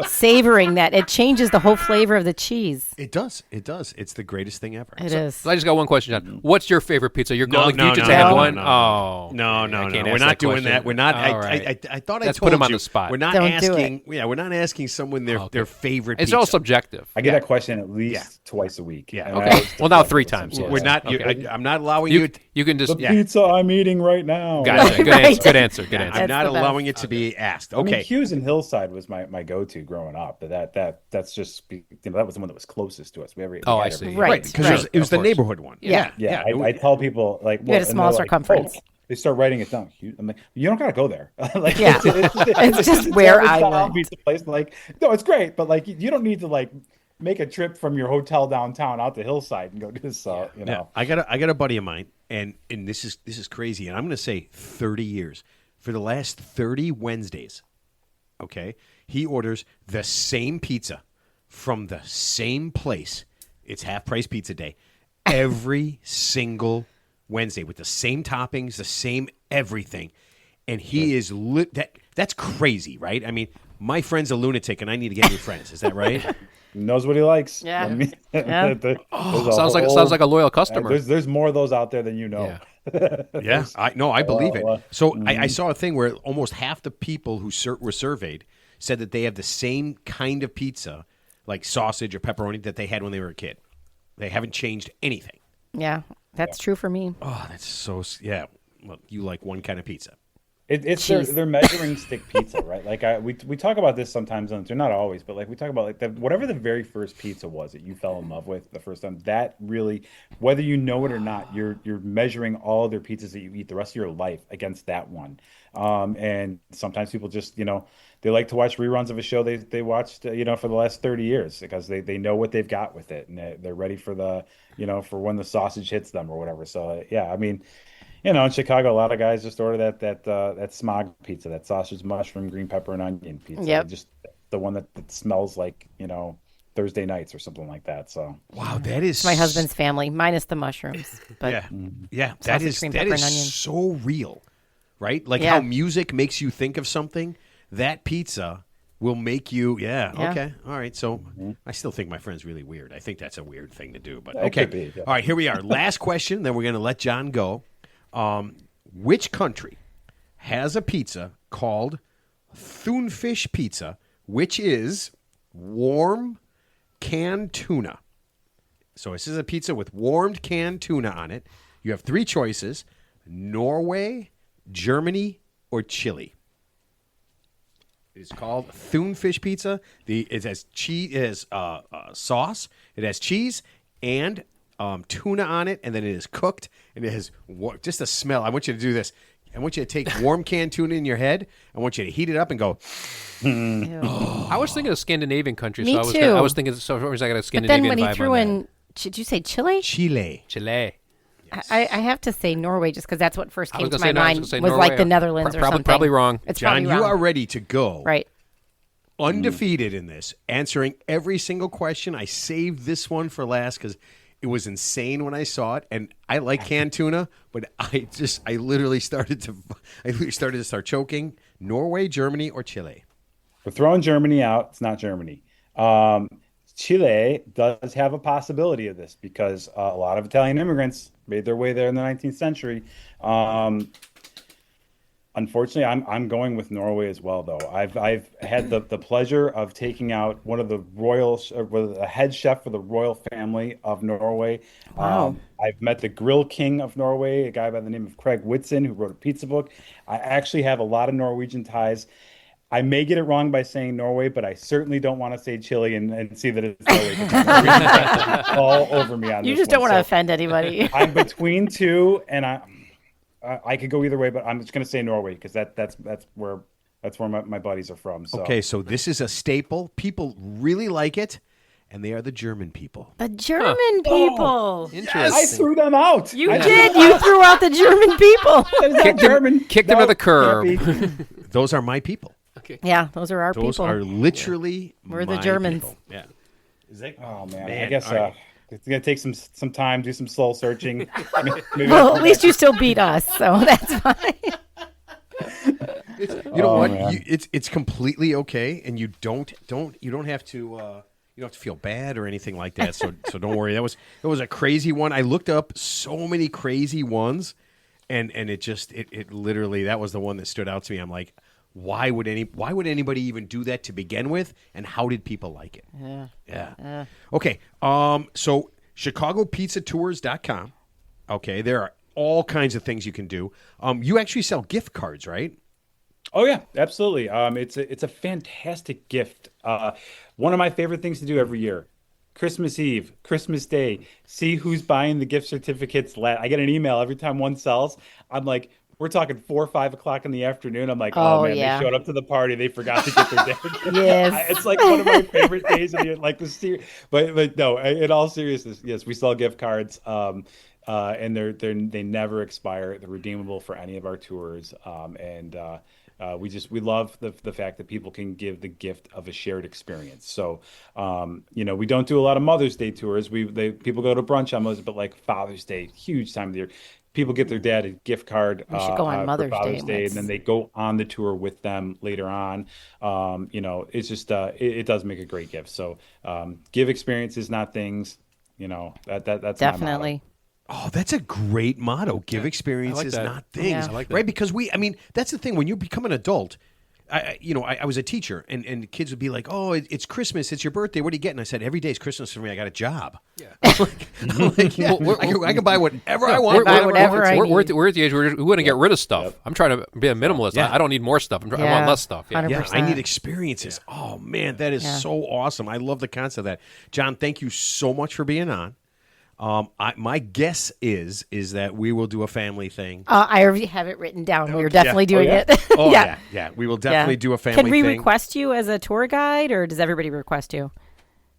Savoring that. It changes the whole flavor of the cheese. it does. It does. It's the greatest thing ever. It is. So I just got one question, John. What's your favorite pizza? You're going. No, you just no, have no, one. no, Oh, No, I can't we're ask not doing question. that. We're not. All right. I thought I Let's told put him on you, the spot. We're not Don't do asking. Yeah, we're not asking someone their favorite. It's pizza. all subjective. I get that question at least twice a week. Yeah. And Okay. I always Well, now deflect 3 with some times. sort We're of- not. Okay. I'm not allowing you. You can just The pizza I'm eating right now. Gotcha. Good Right. answer. Good answer. Good answer. I'm That's not the best. allowing it to be asked. I mean, Okay. Hughes and Hillside was my go-to growing up, but that's just that was the one that was closest to us. We Oh, I had see. every- Right. Because it was Of the course. neighborhood one. Yeah. Yeah, it was- I tell people like You had a and small they're like, circumference. "Oh," they start writing it down. I'm like, you don't gotta go there. Like, Yeah. It's just where average I style went. pizza place. Like, no, it's great, but like, you don't need to like make a trip from your hotel downtown out to Hillside and go do this. You know, I got a buddy of mine, and this is crazy, and I'm going to say 30 years. For the last 30 Wednesdays, okay, he orders the same pizza from the same place. It's half price pizza day every single Wednesday with the same toppings, the same everything, and he is that's crazy, right? I mean, my friend's a lunatic, and I need to get new friends. Is that right? knows what he likes. Yeah. I mean, Yeah. Sounds like a loyal customer. There's more of those out there than you know. Yeah. Yeah, I believe it. So I mm-hmm. saw a thing where almost half the people who were surveyed said that they have the same kind of pizza, like sausage or pepperoni, that they had when they were a kid. They haven't changed anything. Yeah, that's true for me. Oh, that's so yeah. Well, you like one kind of pizza. It's Jeez. they're measuring stick pizza, right? Like we talk about this sometimes on, they're not always, but like we talk about like whatever the very first pizza was that you fell in love with the first time. That really, whether you know it or not, you're measuring all other pizzas that you eat the rest of your life against that one. And sometimes people just they like to watch reruns of a show they watched for the last 30 years because they know what they've got with it and they're ready for the for when the sausage hits them or whatever. So yeah, I mean. In Chicago, a lot of guys just order that smog pizza, that sausage, mushroom, green pepper, and onion pizza. Yep. Just the one that smells like, Thursday nights or something like that. So Wow, that is My husband's family, minus the mushrooms. But yeah, that Sausage, is green that pepper, is and onion. so real, right? Like Yeah. how music makes you think of something. That pizza will make you. Yeah. Yeah. Okay. All right. So I still think my friend's really weird. I think that's a weird thing to do. But It okay. could be, yeah. All right. Here we are. Last question. Then we're going to let John go. Which country has a pizza called Thunfish Pizza, which is warm canned tuna? So this is a pizza with warmed canned tuna on it. You have 3 choices: Norway, Germany, or Chile. It's called Thunfish Pizza. It has cheese, it has sauce, it has cheese, and tuna on it, and then it is cooked, and it has just a smell. I want you to do this. I want you to take warm canned tuna in your head. I want you to heat it up and go. ew. I was thinking of Scandinavian countries. Me so I was too. I was thinking so for some reason I got a But Scandinavian then when he vibe threw on in, did you say Chile? Chile. that. Chile. I have to say Norway just because that's what first I came was to gonna my say- I was mind gonna say was Norway. like the Netherlands or Probably- something. probably wrong. It's John, probably you wrong. are ready to go. Right. Undefeated in this, answering every single question. I saved this one for last because it was insane when I saw it, and I like canned tuna, but I literally started to start choking. Norway, Germany, or Chile? We're throwing Germany out. It's not Germany. Um, Chile does have a possibility of this because a lot of Italian immigrants made their way there in the 19th century. Um, Unfortunately, I'm going with Norway as well, though. I've had the pleasure of taking out one of the a head chef for the royal family of Norway. Wow. I've met the Grill King of Norway, a guy by the name of Craig Whitson, who wrote a pizza book. I actually have a lot of Norwegian ties. I may get it wrong by saying Norway, but I certainly don't want to say Chile and see that it's Norway. 'Cause Norwegians are all over me on You this just don't one. want to So offend anybody. I'm between two, and I could go either way, but I'm just going to say Norway because that's where my buddies are from. So. Okay, so this is a staple. People really like it, and they are the German people. The German people. Interesting. I threw them out. You did. You threw out the German people. Kicked them to the curb. Those are my people. Yeah, those are our Those people. are literally We're the my Germans. people. Yeah. Is that, Oh man, Man, I guess all right. it's gonna take some time, do some soul searching. Maybe Well, at least you still beat us, so that's fine. You know what? man. It's completely okay, and you don't have to you don't have to feel bad or anything like that. So don't worry. That was a crazy one. I looked up so many crazy ones, and it literally, that was the one that stood out to me. I'm like, why would anybody even do that to begin with, and how did people like it? Yeah. Okay. So ChicagoPizzaTours.com. Okay, there are all kinds of things you can do. You actually sell gift cards, right? Oh yeah, absolutely. It's a fantastic gift. One of my favorite things to do every year. Christmas Eve, Christmas Day, see who's buying the gift certificates. I get an email every time one sells. I'm like, we're talking 4 or 5 o'clock in the afternoon. I'm like, oh man, yeah. they showed up to the party. They forgot to get their day. Yes. It's like one of my favorite days of the year. Like but no, in all seriousness, yes, we sell gift cards. And they never expire. They're redeemable for any of our tours. We love the fact that people can give the gift of a shared experience. So, we don't do a lot of Mother's Day tours. People go to brunch on those, but like Father's Day, huge time of the year. People get their dad a gift card We should go on for Mother's Father's Day. Day, and then they go on the tour with them later on. It's just it does make a great gift. So, give experiences, not things. That's my motto. Definitely. Oh, that's a great motto. Give experiences, that. not things. Yeah. I like that. Right? Because that's the thing. When you become an adult, I was a teacher, and kids would be like, "Oh, it's Christmas. It's your birthday. What do you get?" And I said, "Every day is Christmas for me. I got a job." Yeah. I'm like, yeah, I can buy whatever I want. We're at the age where we want to get rid of stuff. Yep. I'm trying to be a minimalist. Yeah. I don't need more stuff. I Yeah. want less stuff. Yeah. 100%. Yeah, I need experiences. Oh man, that is so awesome. I love the concept of that. John, thank you so much for being on. My guess is that we will do a family thing. I already have it written down. We're definitely doing it. Oh yeah. We will definitely do a family thing. Can we request you as a tour guide, or does everybody request you?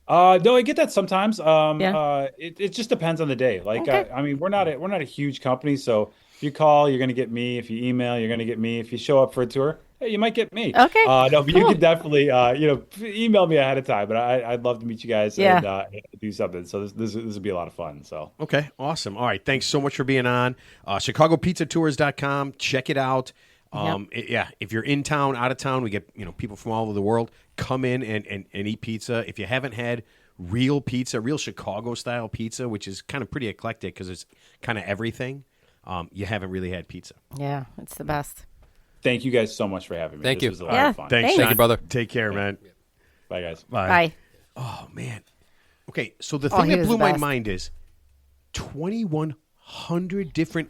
No, I get that sometimes. Yeah. It just depends on the day. Like, Okay. we're not a huge company, so if you call, you're going to get me. If you email, you're going to get me. If you show up for a tour, hey, you might get me. Okay. No, but you Cool. can definitely, email me ahead of time. But I'd love to meet you guys and do something. So this would be a lot of fun. So Okay, awesome. All right, thanks so much for being on. ChicagoPizzaTours.com. Check it out. If you're in town, out of town, we get people from all over the world. Come in and eat pizza. If you haven't had real pizza, real Chicago style pizza, which is kind of pretty eclectic because it's kind of everything, you haven't really had pizza. Yeah, it's the best. thank you guys so much for having me. Thank This you. was a lot Yeah. of fun. Thanks, Thanks. Thank John. you, brother. Take care, man. Bye, guys. Bye. Oh man. Okay, so the Oh, thing he that was blew the my best. mind is 2,100 different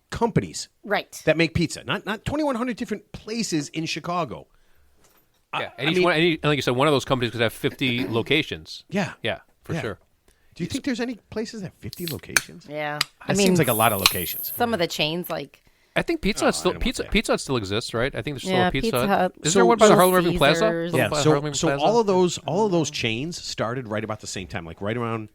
companies Right. that make pizza. Not 2,100 different places in Chicago. Yeah. And like you said, one of those companies could have 50 locations. Yeah. Yeah, for Yeah. sure. Do you think there's any places that have 50 locations? Yeah. That seems like a lot of locations. Some of the chains, like I think Pizza Hut I don't want that. Pizza Hut still exists, right? I think there's still Yeah, a Pizza, Pizza Hut. Hut. Is So- there one by the Little Harlem Irving Plaza? Caesars. Yeah, By so Harlem Irving Plaza? all of those chains started right about the same time, like right around.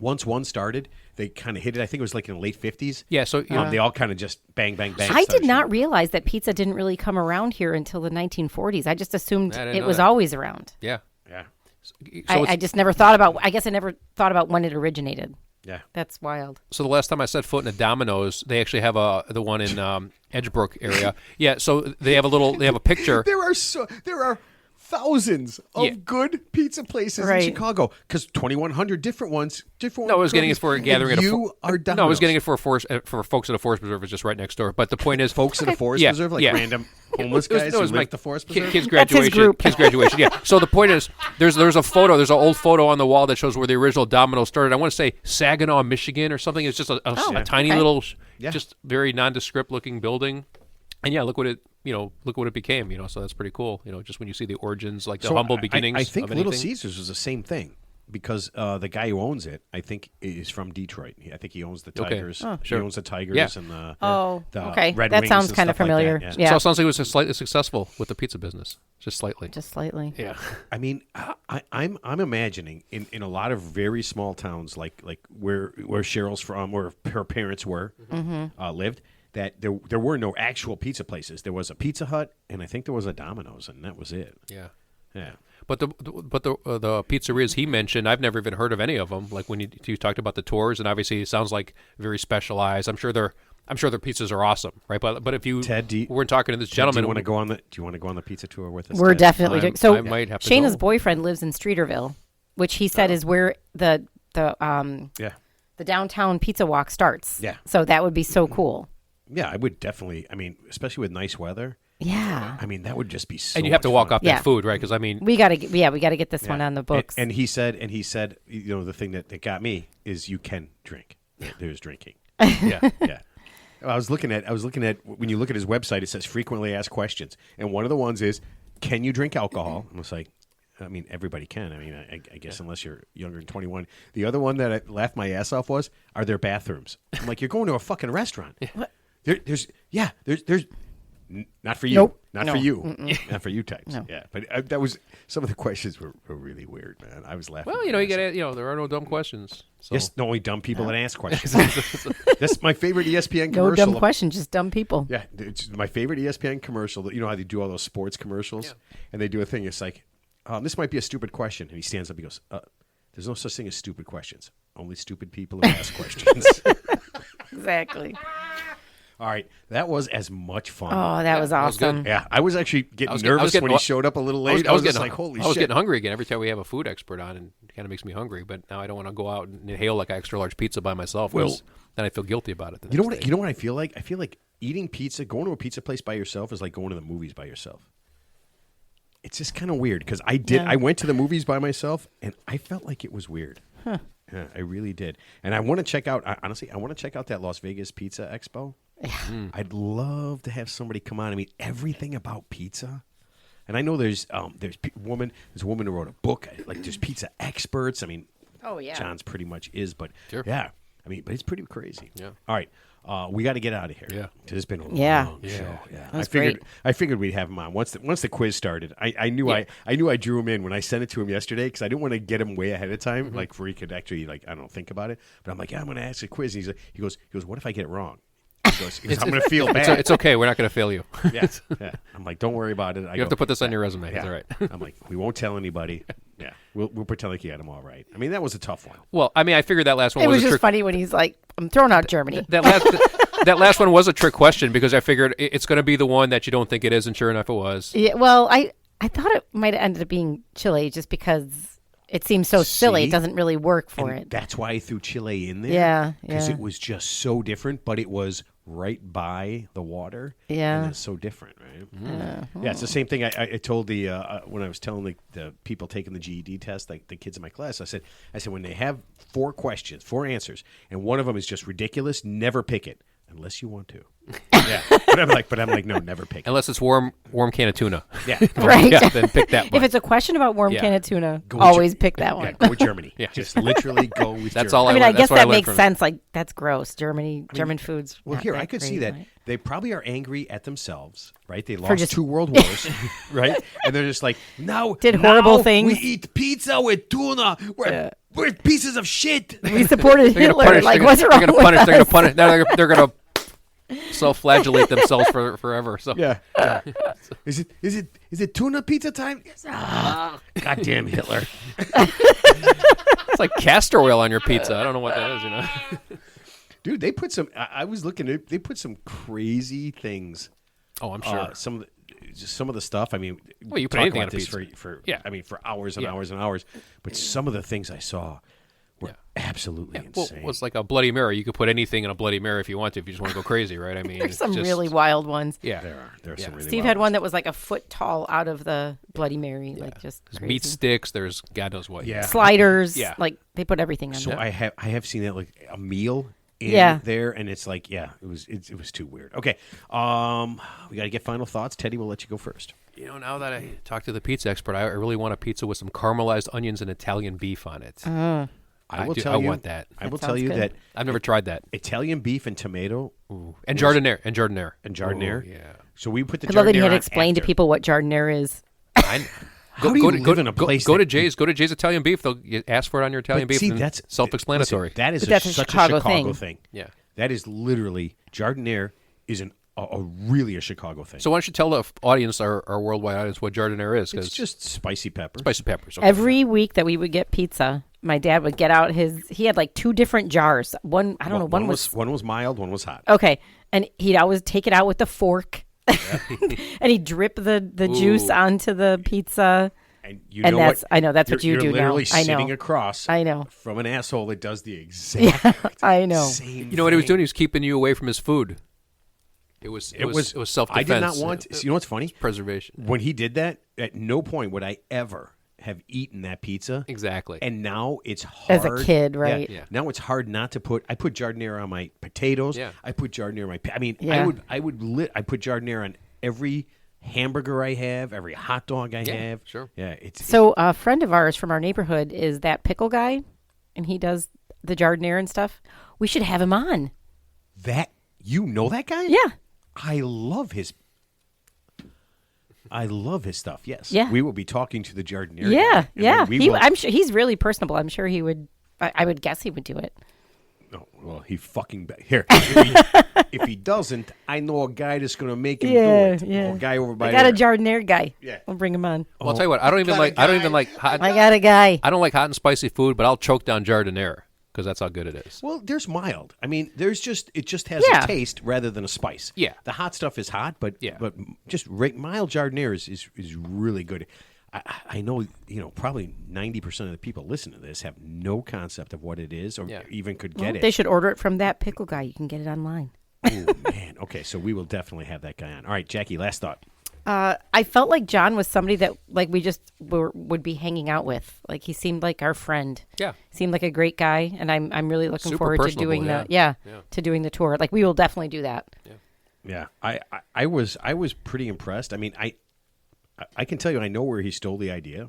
Once one started, they kind of hit it. I think it was like in the late 50s. Yeah, so They all kind of just bang, bang, bang. I started did not shooting. realize that pizza didn't really come around here until the 1940s. I just assumed I didn't it know was that. always around. yeah. Yeah, So I just never thought about. I guess I never thought about when it originated. yeah. That's wild. So the last time I set foot in a Domino's, they actually have the one in Edgebrook area. Yeah, so they have a picture. There are thousands of good pizza places in Chicago because 2,100 different ones. No, I was getting it for a gathering at you are Domino's. No, I was getting it for folks at a forest preserve. It's just right next door. But the point is, folks at a forest preserve, like random homeless guys who live at the forest preserve. Kids graduation. Yeah. So the point is, there's a photo. There's an old photo on the wall that shows where the original Domino's started. I want to say Saginaw, Michigan, or something. It's just a tiny little, just very nondescript looking building. And look what it became. So that's pretty cool. Just when you see the origins, like the humble beginnings. I think Little Caesars was the same thing because the guy who owns it, I think, is from Detroit. I think he owns the Tigers. Okay. Sure. He owns the Tigers and the okay. Red That Wings sounds and kind of stuff familiar. Like that. Yeah. So it sounds like it was just slightly successful with the pizza business, just slightly. Yeah. I mean, I'm imagining in a lot of very small towns like where Cheryl's from, where her parents lived. That there were no actual pizza places. There was a Pizza Hut, and I think there was a Domino's, and that was it. Yeah. Yeah. But the pizzerias he mentioned, I've never even heard of any of them. Like when you talked about the tours, and obviously it sounds like very specialized. I'm sure their pizzas are awesome, right? But if you Ted, we're talking to this gentleman, do you want to go on the pizza tour with us? We're Ted? definitely doing. So I might have to Shayna's go. boyfriend lives in Streeterville, which he said is where the downtown pizza walk starts. Yeah. So that would be so cool. Yeah, I would definitely. I mean, especially with nice weather. Yeah. I mean, that would just be so. And you have to walk fun. off that food, right? Because I mean, we gotta get this one on the books. And he said, the thing that got me is you can drink. There's drinking. Yeah. I was looking at when you look at his website, it says frequently asked questions, and one of the ones is, can you drink alcohol? I was like, I mean, everybody can. I mean, I guess unless you're younger than 21. The other one that I laughed my ass off was, are there bathrooms? I'm like, you're going to a fucking restaurant. What? There's not for you. Nope. Not No. for you. Mm-mm. Not for you types. No. Yeah, but that was some of the questions were really weird, man. I was laughing. well, you get there are no dumb questions. So. Yes, the only dumb people that ask questions. That's my favorite ESPN No commercial. dumb questions, just dumb people. Yeah, it's my favorite ESPN commercial. You know how they do all those sports commercials, and they do a thing. It's like, this might be a stupid question, and he stands up. He goes, "There's no such thing as stupid questions. Only stupid people who ask questions." Exactly. All right, that was as much fun. Oh, that was awesome. good. Yeah, I was actually getting nervous when he showed up a little late. I was just like, holy shit. I was getting hungry again every time we have a food expert on, and it kind of makes me hungry. But now I don't want to go out and inhale like an extra large pizza by myself. Well, then I feel guilty about it. You know what I feel like? I feel like eating pizza, going to a pizza place by yourself is like going to the movies by yourself. It's just kind of weird because I went to the movies by myself, and I felt like it was weird. Huh. Yeah, I really did. And I want to check out, honestly, that Las Vegas Pizza Expo. I'd love to have somebody come on. I mean, everything about pizza. And I know there's a woman who wrote a book. Like, there's pizza experts. I mean, John's pretty much is, but yeah. I mean, but it's pretty crazy. Yeah. All right. We got to get out of here. Yeah. Because it's been a long show. Yeah. I figured we'd have him on once the quiz started. I knew I drew him in when I sent it to him yesterday because I didn't want to get him way ahead of time, like where he could actually think about it. But I'm like, yeah, I'm going to ask a quiz. And he goes, what if I get it wrong? He goes, I'm going to feel bad. It's okay. We're not going to fail you. Yeah. I'm like, don't worry about it. You have to put this on your resume. Yeah. It's all right. I'm like, we won't tell anybody. Yeah. We'll pretend like you got them all right. I mean, that was a tough one. Well, I mean, I figured that last one It was a just trick. funny when he's like, I'm throwing out Germany. That last one was a trick question because I figured it's going to be the one that you don't think it is, and sure enough, it was. Yeah, well, I thought it might have ended up being Chile just because it seems so silly. It doesn't really work for it. That's why I threw Chile in there. Yeah. Because it was just so different, but it was right by the water. Yeah. And it's so different, right? Yeah, it's the same thing I told the when I was telling the people taking the GED test, like the kids in my class, I said when they have 4 questions, 4 answers, and one of them is just ridiculous, never pick it. Unless you want to. Yeah. But I'm like, no, never pick it. Unless it's warm can of tuna. Yeah. Right. Yeah, then pick that one. If it's a question about warm can of tuna, Go with always pick that one. Yeah, go with Germany. Yeah. Just literally go with That's Germany. all I mean, I learned. guess That's what that learned makes from it. sense. Like, that's gross. German foods. Well, not here, that I could great, see that. right? They probably are angry at themselves, right? They lost just- 2 world wars, right? And they're just like, Did horrible now things. we eat pizza with tuna. We're pieces of shit. We supported Hitler. Like, what's wrong They're with going to us? punish. They're going to self-flagellate themselves forever. So Yeah. Is it tuna pizza time? Yes. Goddamn Hitler. it's like castor oil on your pizza. I don't know what that is. Dude, they put some. I was looking at. They put some crazy things. Oh, I'm sure. just some of the stuff. I mean, well, you put talk anything about on a this pizza. for Yeah. I mean, for hours and hours and hours. But some of the things I saw were absolutely insane. Well, it's like a Bloody Mary. You could put anything in a Bloody Mary if you want to, if you just want to go crazy, right? I mean, There's some just, really wild ones. Yeah. There are some really Steve wild had ones. one that was like a foot tall out of the Bloody Mary, like just There's crazy. meat sticks. There's God knows what. Yeah. Sliders. Yeah. Like they put everything on So there. I have seen that, like a meal in there, and it's like, it was too weird. Okay, we got to get final thoughts. Teddy, we'll let you go first. You know, now that I talked to the pizza expert, I really want a pizza with some caramelized onions and Italian beef on it. I want that. I will That tell you sounds good. that I've never tried that. Italian beef and tomato And jardiniere. And jardiniere. Ooh, yeah. So we put the I love that he jardiniere had to on explain to after. people what jardiniere is. How do you live in a place Go to that- Jay's. Go to Jay's Italian beef. They'll ask for it on your Italian But beef. see, and that's self-explanatory. listen, that is But that's a such Chicago a Chicago thing. thing. Yeah. That is literally jardiniere is really a Chicago thing. So why don't you tell the audience, our worldwide audience, what jardiniere is? It's just spicy pepper. spicy peppers. Okay. Every week that we would get pizza, my dad would get out he had like 2 different jars. One, I don't know, one was one was mild, one was hot. okay. And he'd always take it out with the fork and he'd drip the juice onto the pizza. And you And know that's- what? I know, that's what you you're do now. literally I know. sitting across I know. from an asshole that does the exact I know. same You know what he was thing. doing? He was keeping you away from his food. It was self-defense. I did not want to. You know what's funny? Preservation. When he did that, at no point would I ever have eaten that pizza. Exactly. And now it's hard. As a kid, right? Yeah. Now it's hard not to put. I put jardiniere on my potatoes. Yeah. I put jardiniere on my. I mean, Yeah. I put jardiniere on every hamburger I have, every hot dog I have. sure. Yeah. It's So a friend of ours from our neighborhood is that pickle guy, and he does the jardiniere and stuff. We should have him on. that you know that guy? Yeah. I love his stuff. Yes. Yeah. We will be talking to the jardiniere. Yeah, guy, and yeah. then we will- I'm sure he's really personable. I'm sure he would. I would guess he would do it. No, well, he fucking here. If he doesn't, I know a guy that's going to make him Yeah, do it. yeah. A guy over by I got there. a jardiniere guy. Yeah. We'll bring him on. Well, I'll tell you what. I don't even like hot. I got a guy. I don't like hot and spicy food, but I'll choke down jardiniere because that's how good it is. Well, there's mild. I mean, it just has Yeah. a taste rather than a spice. Yeah. The hot stuff is hot, but Yeah. but just mild jardiniere is really good. I know, probably 90% of the people listening to this have no concept of what it is or Yeah. even could Well, get they it. should order it from that pickle guy. You can get it online. Oh, man. Okay, so we will definitely have that guy on. All right, Jackie, last thought. I felt like John was somebody that like we just would be hanging out with. Like he seemed like our friend. Yeah. Seemed like a great guy, and I'm really looking Super forward to personable, doing yeah. to doing the tour. Like we will definitely do that. Yeah, I was pretty impressed. I mean, I can tell you, I know where he stole the idea.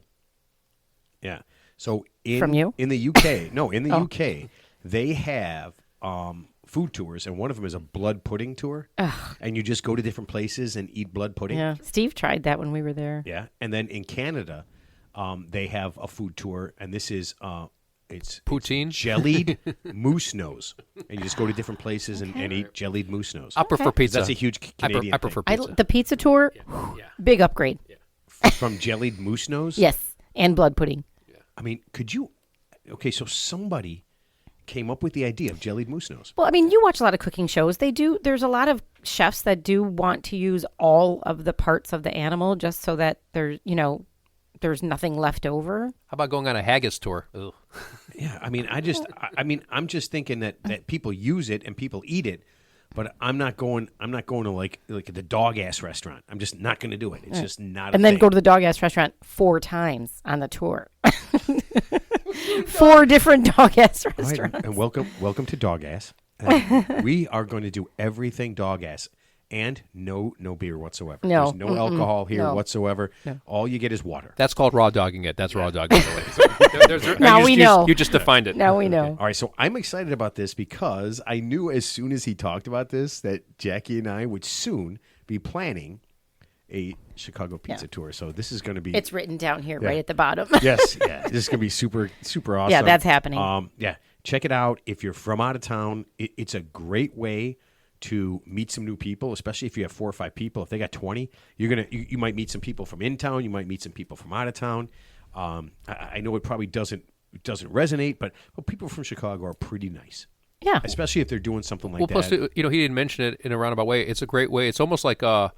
Yeah. So From you? in the UK, no, in the Oh. UK, they have food tours, and one of them is a blood pudding tour, and you just go to different places and eat blood pudding. Yeah. Steve tried that when we were there. Yeah. And then in Canada, they have a food tour, and this is it's Poutine? jellied moose nose, and you just go to different places and eat jellied moose nose. I prefer pizza. That's a huge Canadian I prefer thing. pizza. The pizza tour, big upgrade. From jellied moose nose. Yes, and blood pudding. I mean, could you? Okay, so somebody came up with the idea of jellied moose nose. Well, I mean, you watch a lot of cooking shows. There's a lot of chefs that do want to use all of the parts of the animal just so that there's nothing left over. How about going on a haggis tour? Ugh. Yeah, I mean, I'm just thinking that people use it and people eat it, but I'm not going to like the dog ass restaurant. I'm just not going to do it. It's just not. And then go to the dog ass restaurant 4 times on the tour. 4 different dog ass All right, restaurants. and welcome to Dog Ass. We are going to do everything dog ass. And no beer whatsoever. No. There's no alcohol here No. whatsoever. All you get is water. That's called raw dogging it. That's raw dogging it. Now we know. You just defined it. Now we know. All right, so I'm excited about this because I knew as soon as he talked about this that Jackie and I would soon be planning a Chicago pizza tour. So this is going to be It's written down here right at the bottom. yes, yeah. This is going to be super awesome. Yeah, that's happening. Yeah, check it out. If you're from out of town, it's a great way to meet some new people, especially if you have 4 or 5 people. If they got 20, you might meet some people from in town. You might meet some people from out of town. I know it probably doesn't resonate, but people from Chicago are pretty nice. Yeah. Especially if they're doing something like Well, that. plus, he didn't mention it in a roundabout way. It's a great way. It's almost like a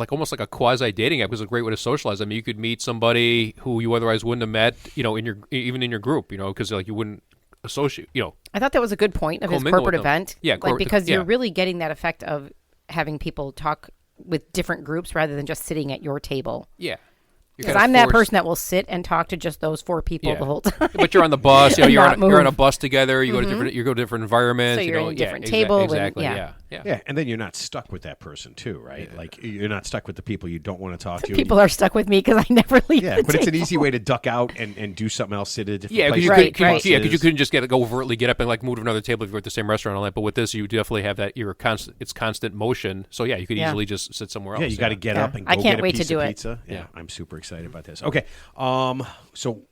like almost like a quasi dating app. It was a great way to socialize. I mean, you could meet somebody who you otherwise wouldn't have met, even in your group, because like you wouldn't associate, I thought that was a good point of his commingle corporate with them. event. Yeah, because you're really getting that effect of having people talk with different groups rather than just sitting at your table. Yeah. Because I'm that person that will sit and talk to just those 4 people the whole time. But you're on the bus, you're on a bus together. You Mm-hmm. go to different environments. So you're in a different table. Exactly. Yeah. Yeah. And then you're not stuck with that person too, right? Yeah. Like you're not stuck with the people you don't want to talk to. People are stuck with me because I never leave. Yeah, but it's an easy way to duck out and do something else. Sit at a different place. Right. Because you couldn't just overtly get up and like move to another table if you're at the same restaurant all night. But with this, you definitely have that. It's constant motion. So yeah, you could easily just sit somewhere else. Yeah, you got to get up and go I can't get a wait piece to do of it. pizza. Yeah, I'm super excited about this. Okay, so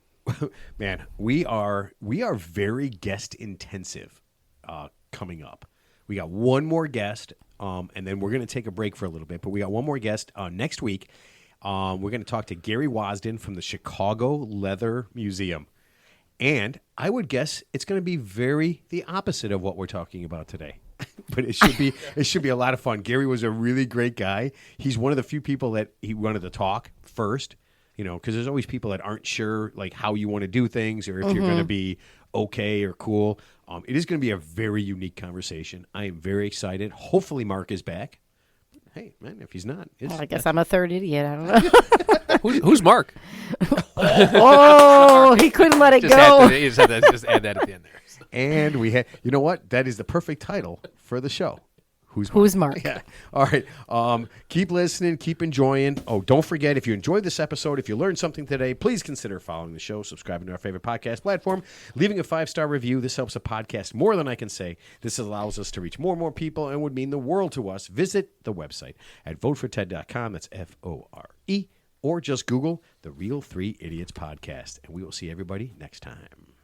man, we are very guest intensive coming up. We got one more guest, and then we're going to take a break for a little bit. But we got one more guest next week. We're going to talk to Gary Wasden from the Chicago Leather Museum, and I would guess it's going to be very the opposite of what we're talking about today. But it should be a lot of fun. Gary was a really great guy. He's one of the few people that he wanted to talk first. Because there's always people that aren't sure like how you want to do things or if you're going to be okay or cool. It is going to be a very unique conversation. I am very excited. Hopefully Mark is back. Hey, man, if he's not. I guess I'm a third idiot. I don't know. Who's Mark? Oh, he couldn't let it go. Just add that at the end there. And we had, you know what? That is the perfect title for the show. Who's Mark? Yeah. All right. Keep listening. Keep enjoying. Oh, don't forget, if you enjoyed this episode, if you learned something today, please consider following the show, subscribing to our favorite podcast platform, leaving a 5-star review. This helps a podcast more than I can say. This allows us to reach more and more people and would mean the world to us. Visit the website at voteforted.com. That's FORE. Or just Google The Real 3 Idiots Podcast. And we will see everybody next time.